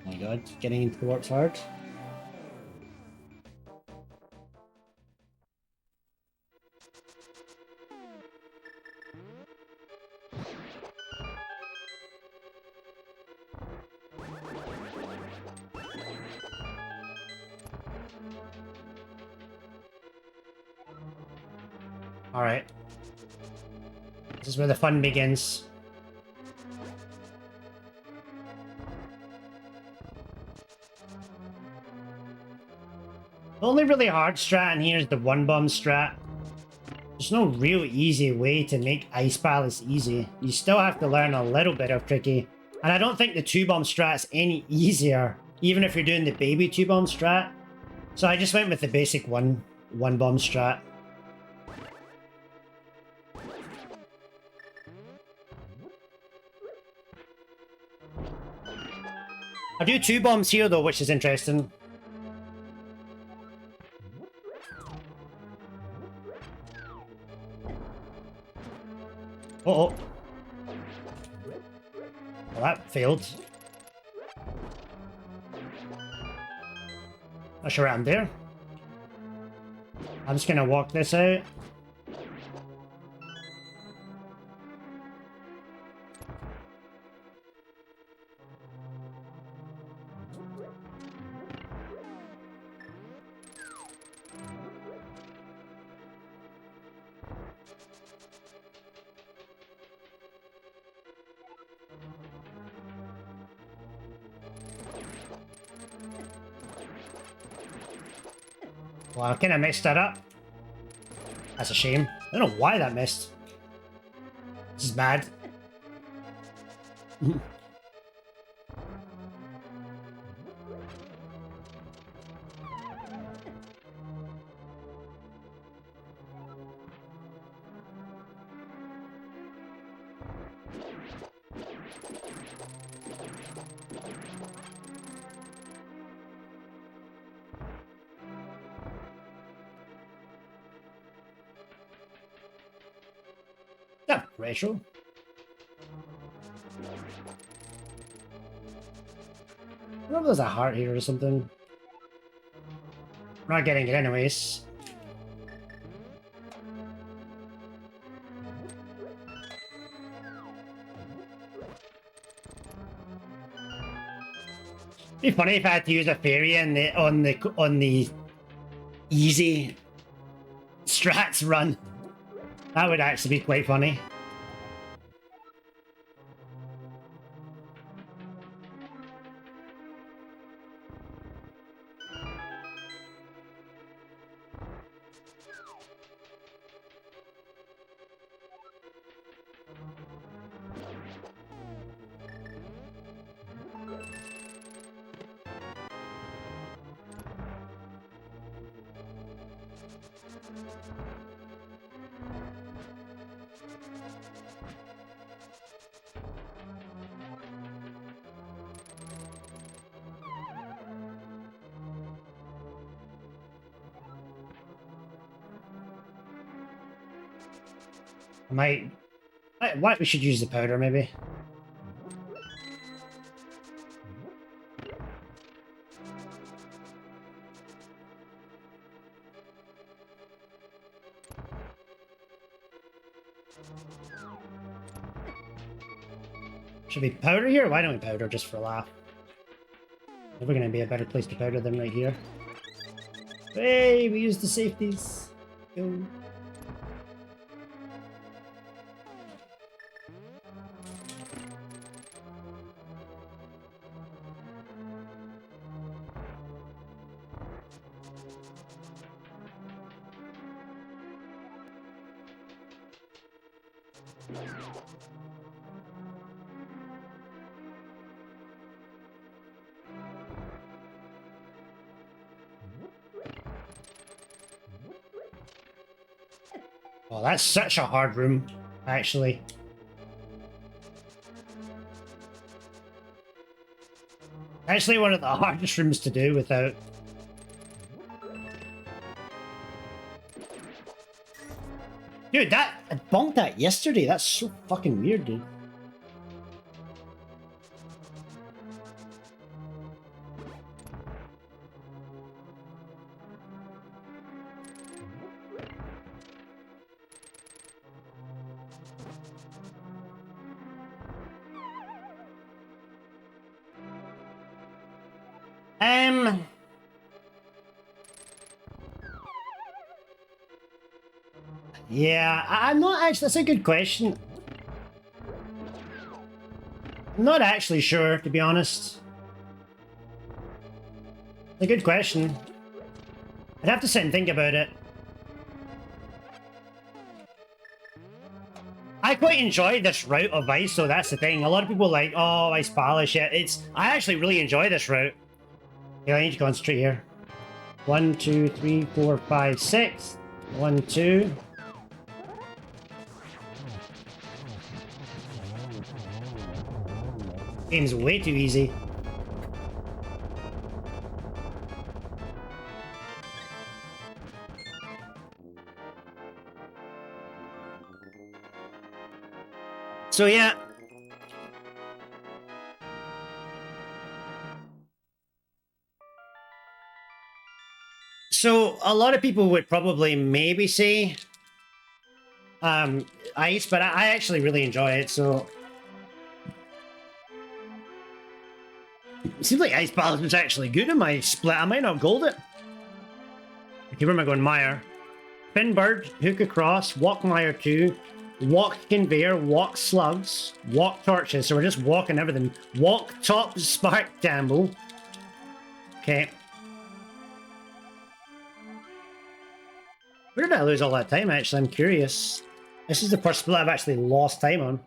[SPEAKER 1] Oh my god, getting into the warp's hard. Alright. This is where the fun begins. The only really hard strat in here is the one bomb strat. There's no real easy way to make Ice Palace easy. You still have to learn a little bit of tricky. And I don't think the two bomb strat's any easier, even if you're doing the baby two bomb strat. So I just went with the basic one bomb strat. I do two bombs here though, which is interesting. Uh-oh. Well, that failed. That's around there. I'm just gonna walk this out. Well, I kind of messed that up. That's a shame. I don't know why that missed. This is bad. Yeah, Rachel. I don't know if there's a heart here or something. I'm not getting it anyways. It'd be funny if I had to use a fairy on the easy strats run. That would actually be quite funny. What we should use the powder maybe. Should we powder here? Why don't we powder just for a laugh? Never gonna be a better place to powder than right here. Hey, we used the safeties. Go. Oh, that's such a hard room, actually. Actually, one of the hardest rooms to do without... Dude, that... I bonked that yesterday. That's so fucking weird, dude. Yeah, I'm not actually... That's a good question. I'm not actually sure, to be honest. It's a good question. I'd have to sit and think about it. I quite enjoy this route of ice, so that's the thing. A lot of people are like, oh, ice polish it. I actually really enjoy this route. Yeah, I need to concentrate here. 1, 2, 3, 4, 5, 6. 1, 2. Game's way too easy. So yeah. So a lot of people would probably maybe say ice, but I actually really enjoy it, so it seems like ice balance was actually good in my split. I might not gold it. Okay, where am I going? Mire. Spin bird, hook across, walk mire 2, walk conveyor, walk slugs, walk torches. So we're just walking everything. Walk top spark gamble. Okay. Where did I lose all that time, actually? I'm curious. This is the first split I've actually lost time on.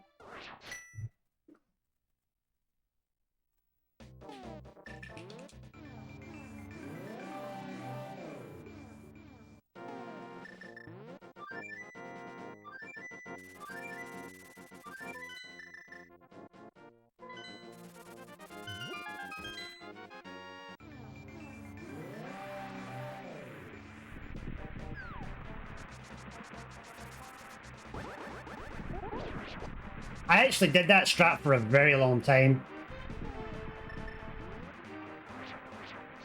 [SPEAKER 1] I actually did that strat for a very long time.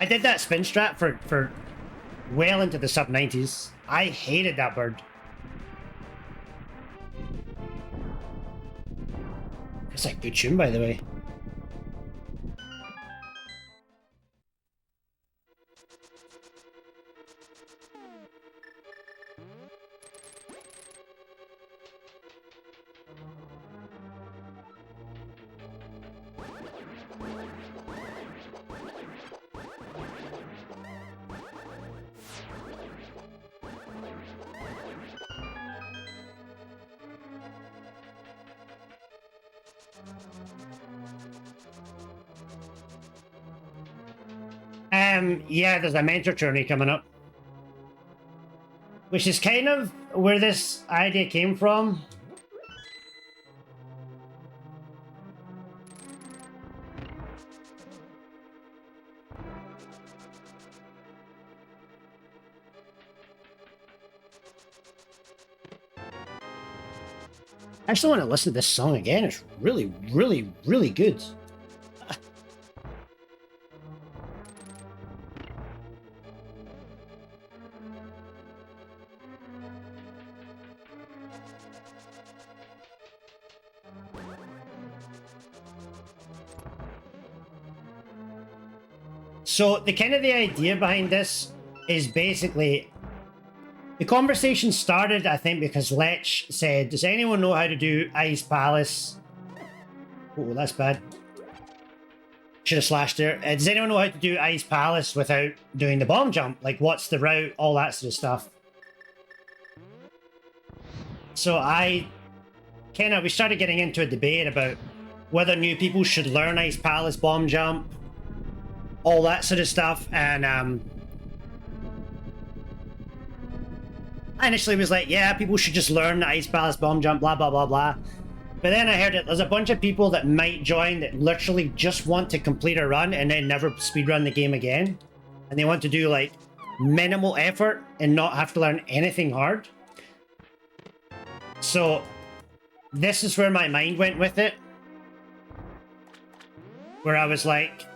[SPEAKER 1] I did that spin strat for well into the sub-90s. I hated that bird. That's a good tune, by the way. Yeah, there's a mentor journey coming up. Which is kind of where this idea came from. I actually want to listen to this song again. It's really, really, really good. So the idea behind this is basically the conversation started, I think, because Lech said, does anyone know how to do Ice Palace? Oh, that's bad. Should have slashed there. Does anyone know how to do Ice Palace without doing the bomb jump? Like, what's the route? All that sort of stuff. So we started getting into a debate about whether new people should learn Ice Palace bomb jump, all that sort of stuff, and I initially was like, yeah, people should just learn the ice palace bomb jump, blah, blah, blah, blah. But then I heard that there's a bunch of people that might join that literally just want to complete a run and then never speedrun the game again. And they want to do like minimal effort and not have to learn anything hard. So this is where my mind went with it. Where I was like,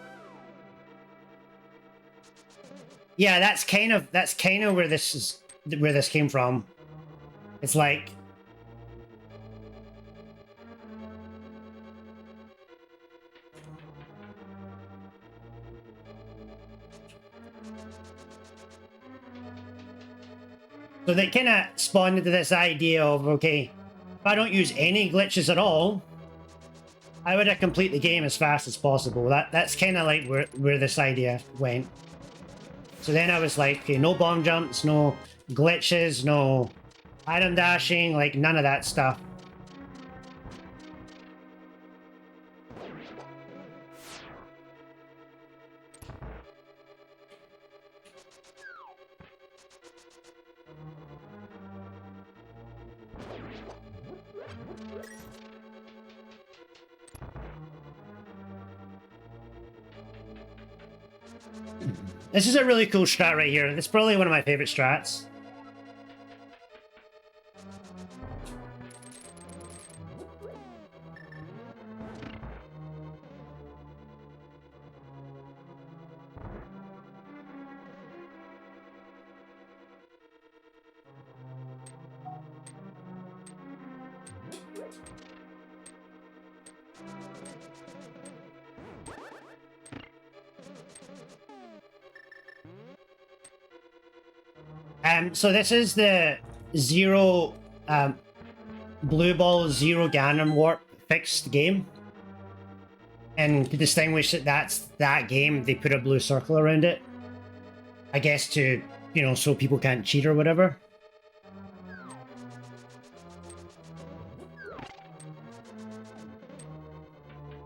[SPEAKER 1] yeah, that's kind of where this came from. It's like, so they kind of spawned into this idea of, okay, if I don't use any glitches at all, I would complete the game as fast as possible. That's kind of like where this idea went. So then I was like, okay, no bomb jumps, no glitches, no item dashing, like none of that stuff. This is a really cool strat right here. It's probably one of my favorite strats. So this is the zero blue ball, zero Ganon warp fixed game. And to distinguish that that's that game, they put a blue circle around it. I guess to, you know, so people can't cheat or whatever.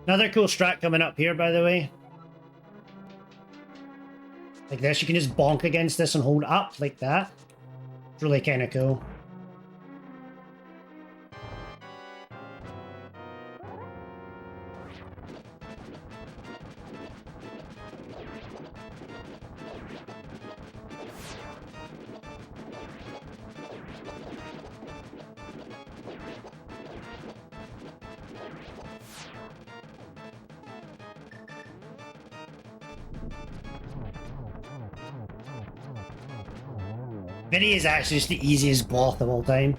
[SPEAKER 1] Another cool strat coming up here, by the way. Like this, you can just bonk against this and hold up like that. It's really kind of cool. Vinny is actually just the easiest boss of all time.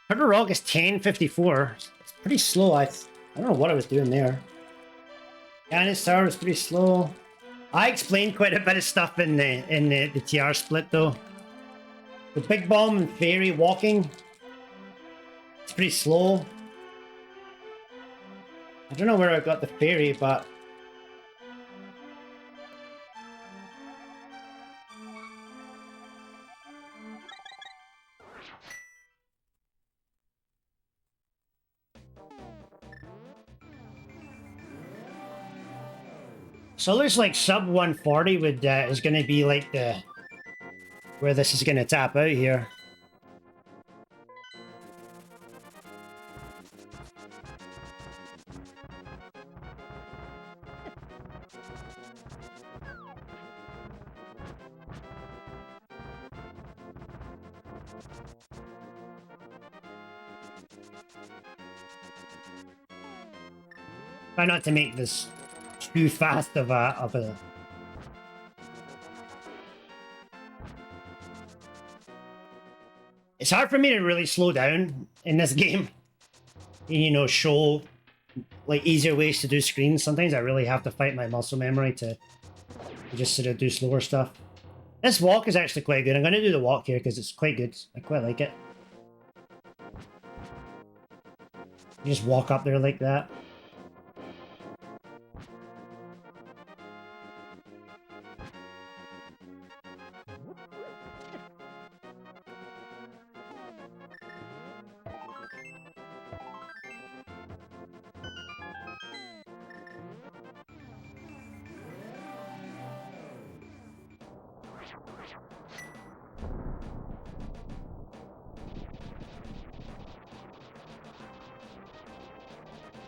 [SPEAKER 1] Purple Rock is 1054. It's pretty slow. I don't know what I was doing there. Ganon Tower was pretty slow. I explained quite a bit of stuff in the TR split though. The Big Bomb and Fairy walking, it's pretty slow. I don't know where I got the Fairy, but so it looks like sub 140 would is going to be like the where this is going to tap out here. Try not to make this too fast of a... It's hard for me to really slow down in this game. You know, show like easier ways to do screens. Sometimes I really have to fight my muscle memory to just sort of do slower stuff. This walk is actually quite good. I'm going to do the walk here because it's quite good. I quite like it. You just walk up there like that.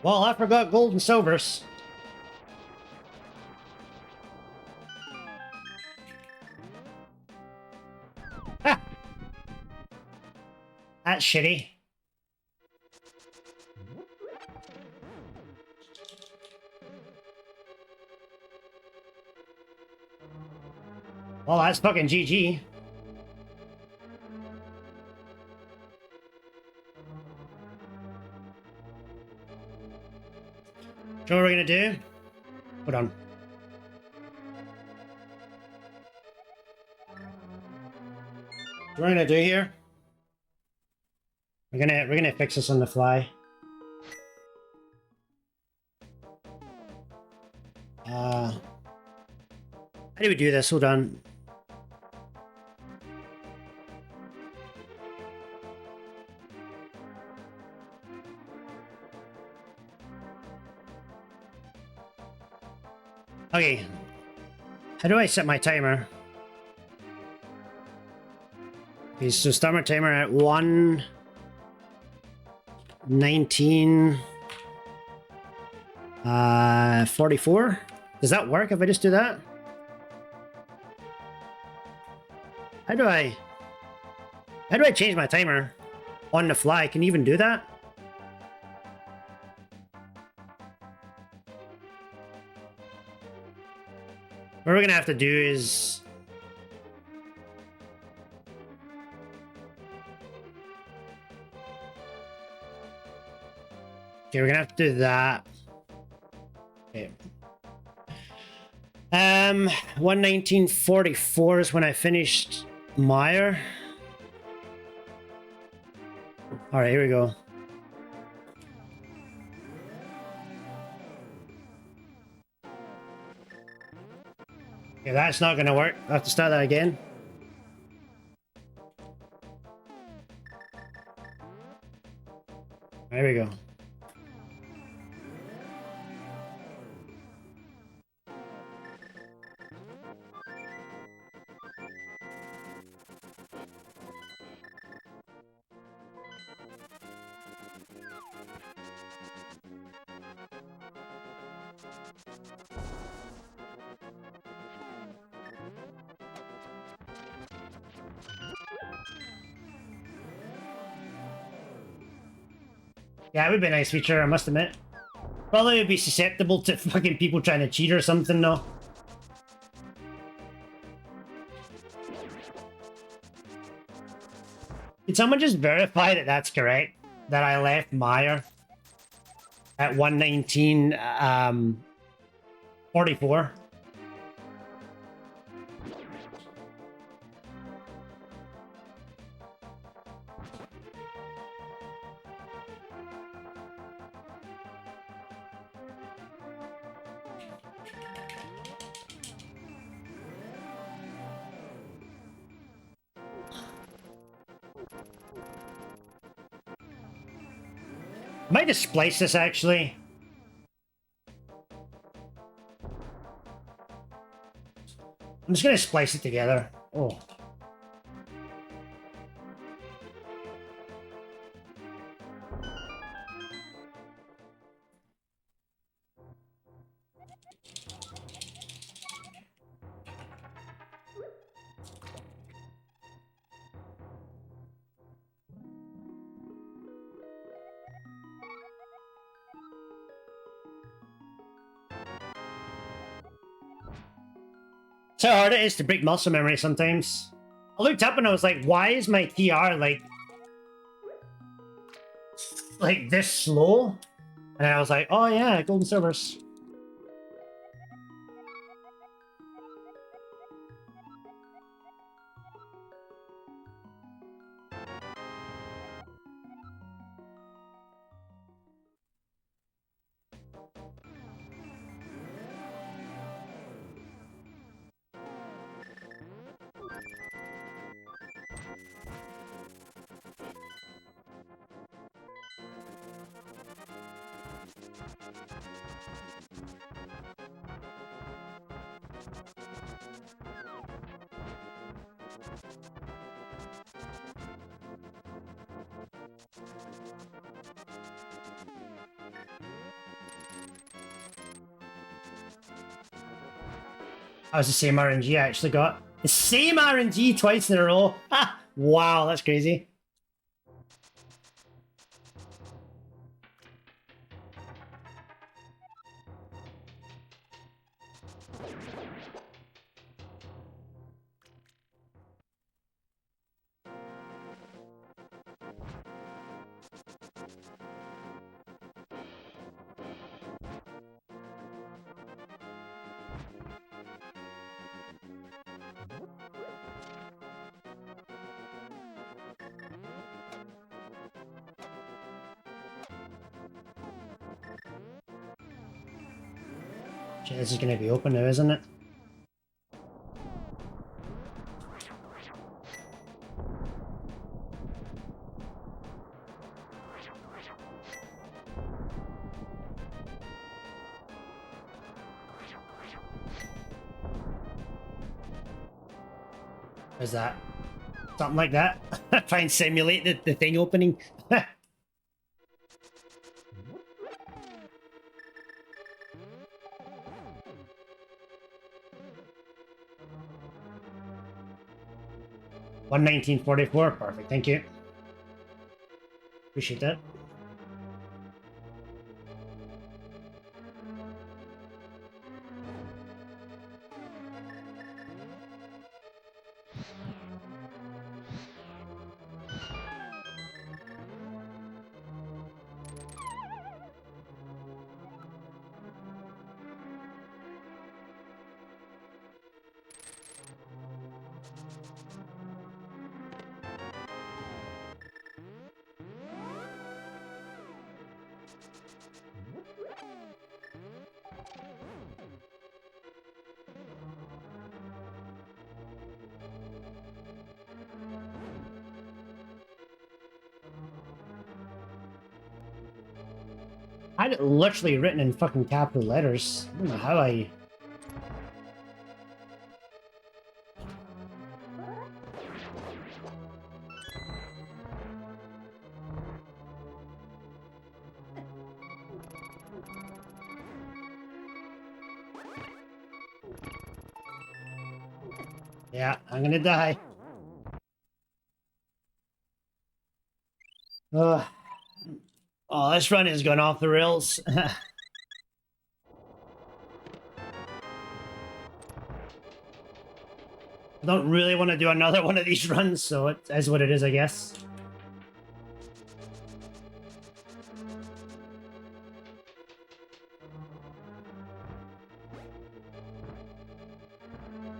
[SPEAKER 1] Well, I forgot gold and silvers. Ha! That's shitty. Well, that's fucking GG. So what we're gonna do? Hold on. What we're gonna do here? We're gonna fix this on the fly. How do we do this? Hold on. Okay. How do I set my timer? Okay, so start my timer at 1:19. 44. Does that work if I just do that? How do I change my timer on the fly? Can you even do that? What we're gonna have to do is okay, we're gonna have to do that. Okay. 1:19:44 is when I finished Meyer. All right, here we go. Okay, that's not gonna work. I have to start that again. There we go. Yeah, it would be a nice feature, I must admit. Probably would be susceptible to fucking people trying to cheat or something, though. Can someone just verify that that's correct? That I left Meyer at 1:19, 44? I might just splice this, actually. I'm just gonna splice it together. Oh. That's how hard it is to break muscle memory sometimes. I looked up and I was like, why is my TR like this slow? And I was like, oh yeah, golden silvers. That was the same RNG I actually got. The same RNG twice in a row. Ha! Wow, that's crazy. Shit, this is gonna be open now, isn't it? Is that something like that? Try and simulate the thing opening. 119.44, perfect, thank you. Appreciate that. I had it literally written in fucking capital letters. I don't know how I... Yeah, I'm gonna die. Ugh. Oh, this run is going off the rails. I don't really want to do another one of these runs, so it is what it is, I guess.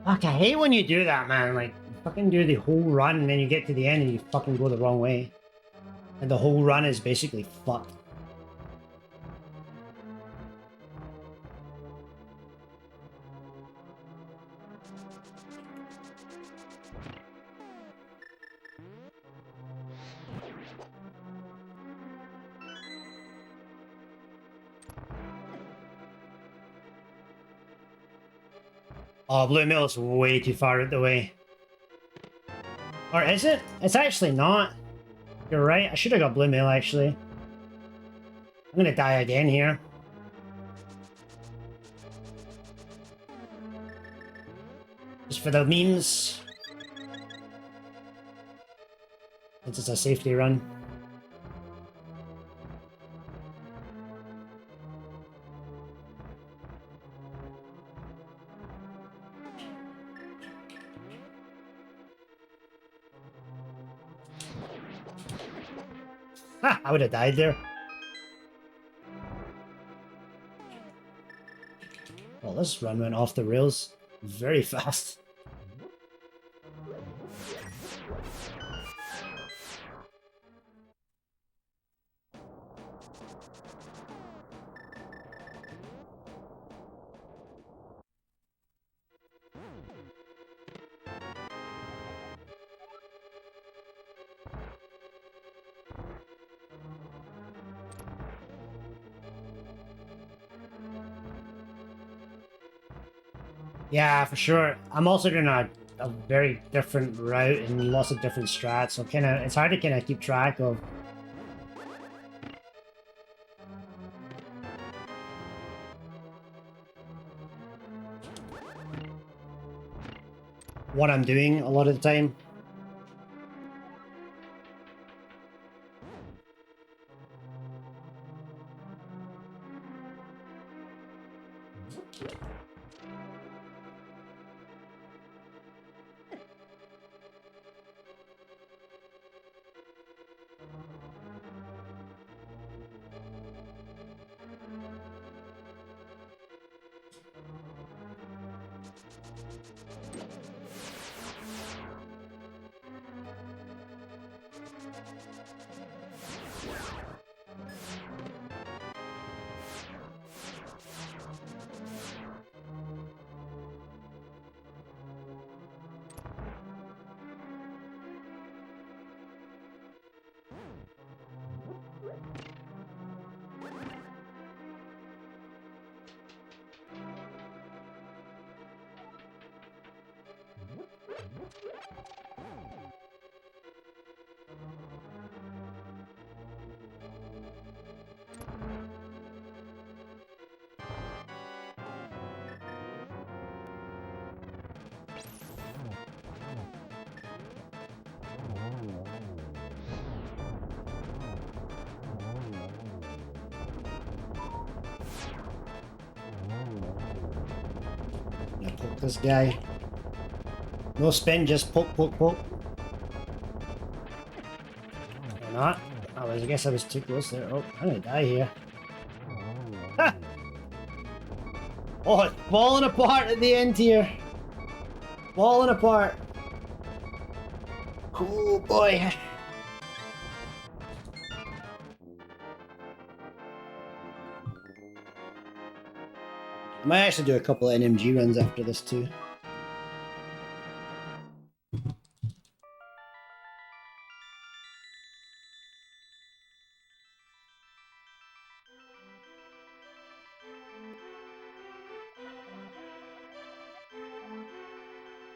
[SPEAKER 1] Fuck, I hate when you do that, man. Like, you fucking do the whole run and then you get to the end and you fucking go the wrong way. And the whole run is basically fucked. Oh, Blue Mill's way too far out the way. Or is it? It's actually not. You're right, I should have got Blue Mill, actually. I'm gonna die again here. Just for the memes. Since it's a safety run. Ha! I would have died there. Well, this run went off the rails very fast. Yeah, for sure. I'm also doing a very different route and lots of different strats, so it's hard to kind of keep track of. what I'm doing a lot of the time. Yeah, poke this guy. No spin, just poke, poke, poke. Or not. I guess I was too close there. Oh, I'm gonna die here. Ah! Oh, it's falling apart at the end here. Falling apart. Oh boy. I might actually do a couple of NMG runs after this too.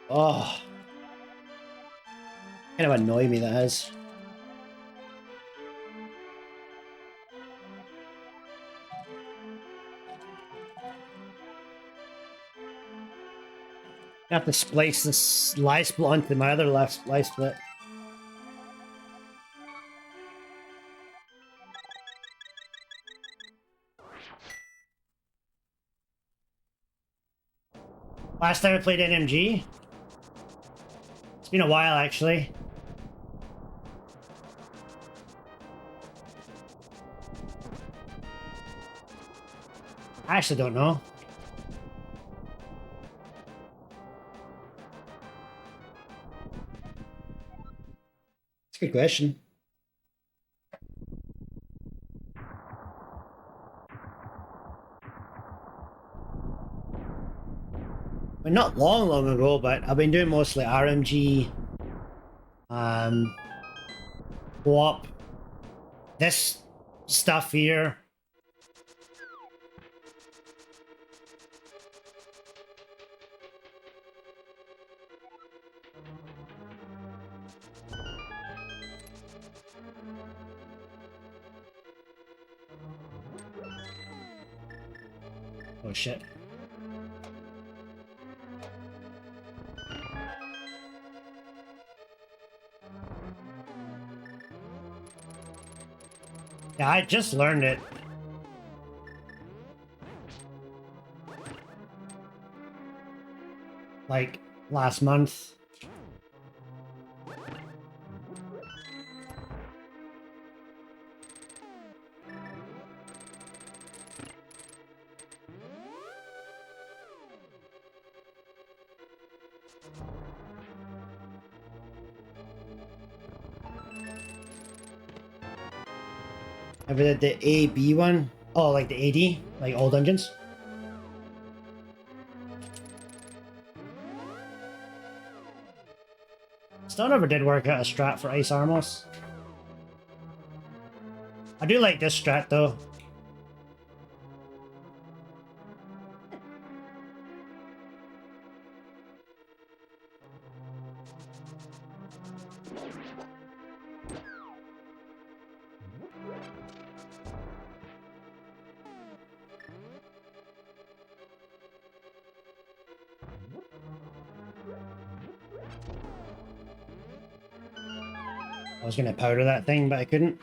[SPEAKER 1] Oh. Kind of annoy me, that is. I have to splice this live split onto my other live split. Last time I played NMG? It's been a while, actually. I actually don't know. It's a good question. I mean, not long ago, but I've been doing mostly RMG, co-op, this stuff here. Oh shit. Yeah, I just learned it. Like, last month. Ever did the A-B one? Oh, like the AD? Like all dungeons? Still never did work out a strat for Ice Armos. I do like this strat though. I was gonna powder that thing, but I couldn't.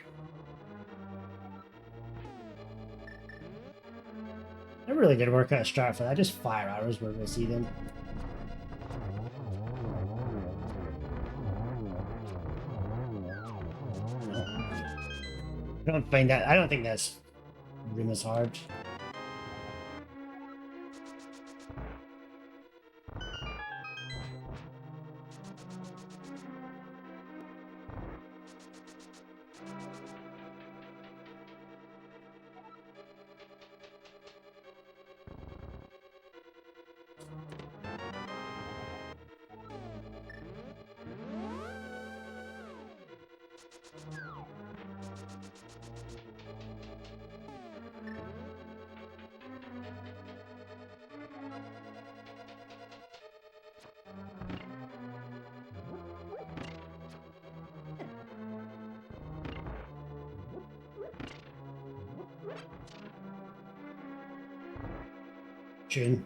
[SPEAKER 1] Never really did work out a strat for that. Just fire arrows where we see them. I don't find that. I don't think that's room is hard. Tune.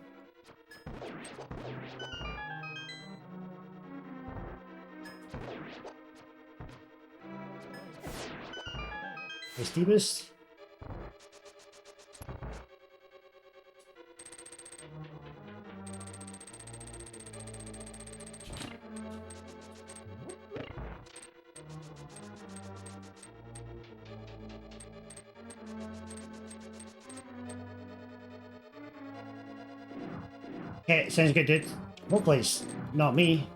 [SPEAKER 1] Hasty boost. Okay, sounds good, dude. Hopefully it's not me.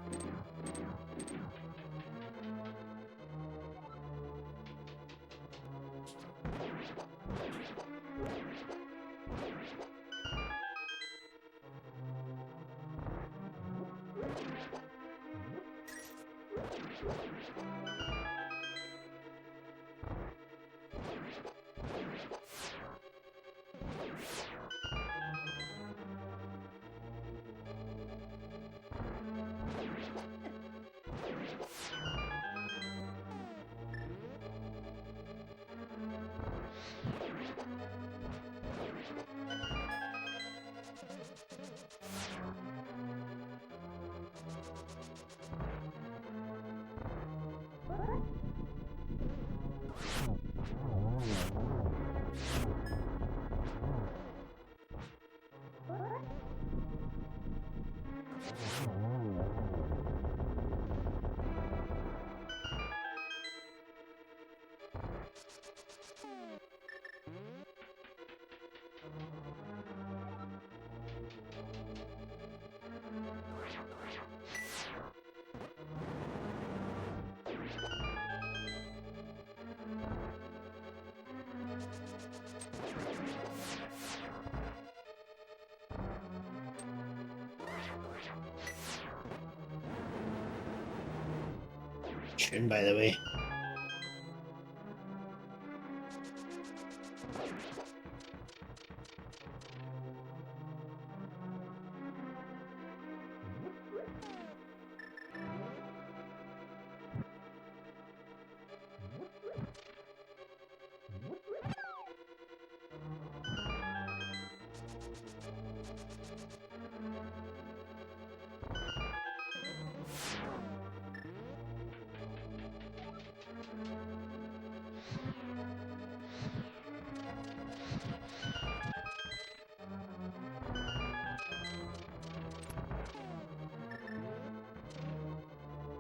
[SPEAKER 1] Tune, by the way.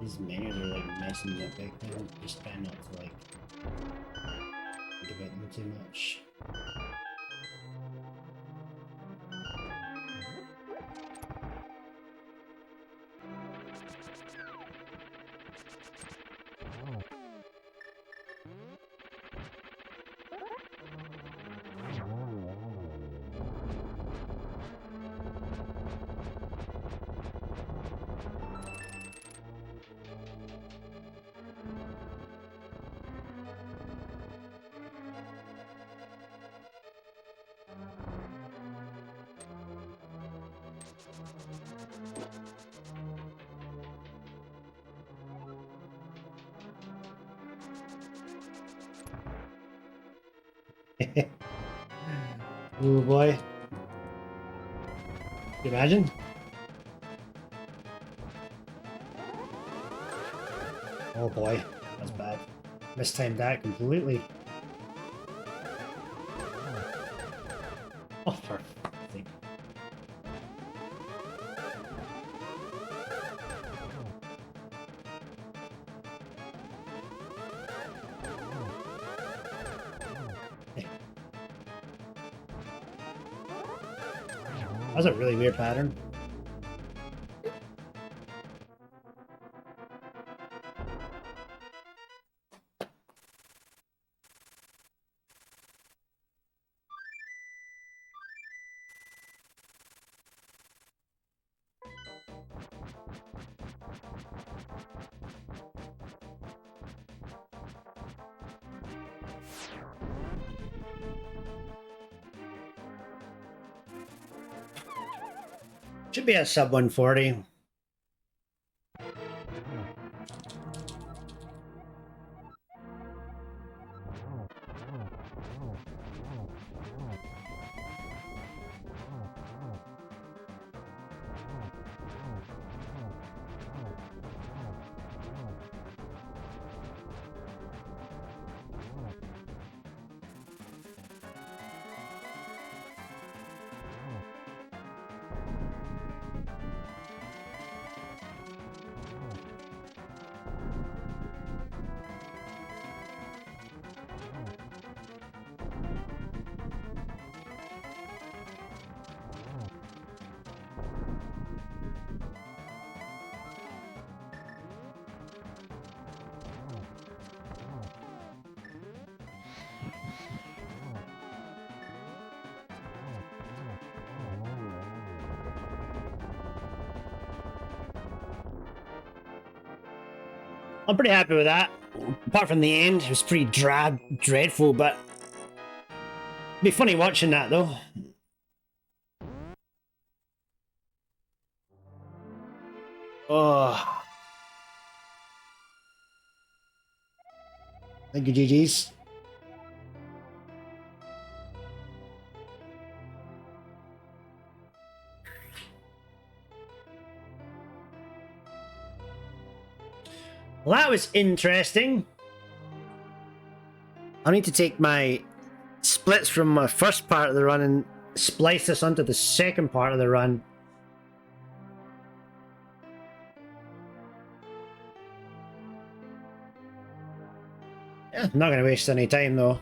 [SPEAKER 1] These menus are like messing me up big time. Just try not to like think about them too much. Oh boy. Can you imagine? Oh boy. That's bad. Mistimed that completely. Oh, for fuck's sake. That was a really weird pattern. Should be a sub 140. I'm pretty happy with that. Apart from the end, it was pretty drab, dreadful, but it'd be funny watching that though. Oh. Thank you, GG's. Well, that was interesting. I need to take my splits from my first part of the run and splice this onto the second part of the run. Yeah, I'm not going to waste any time though.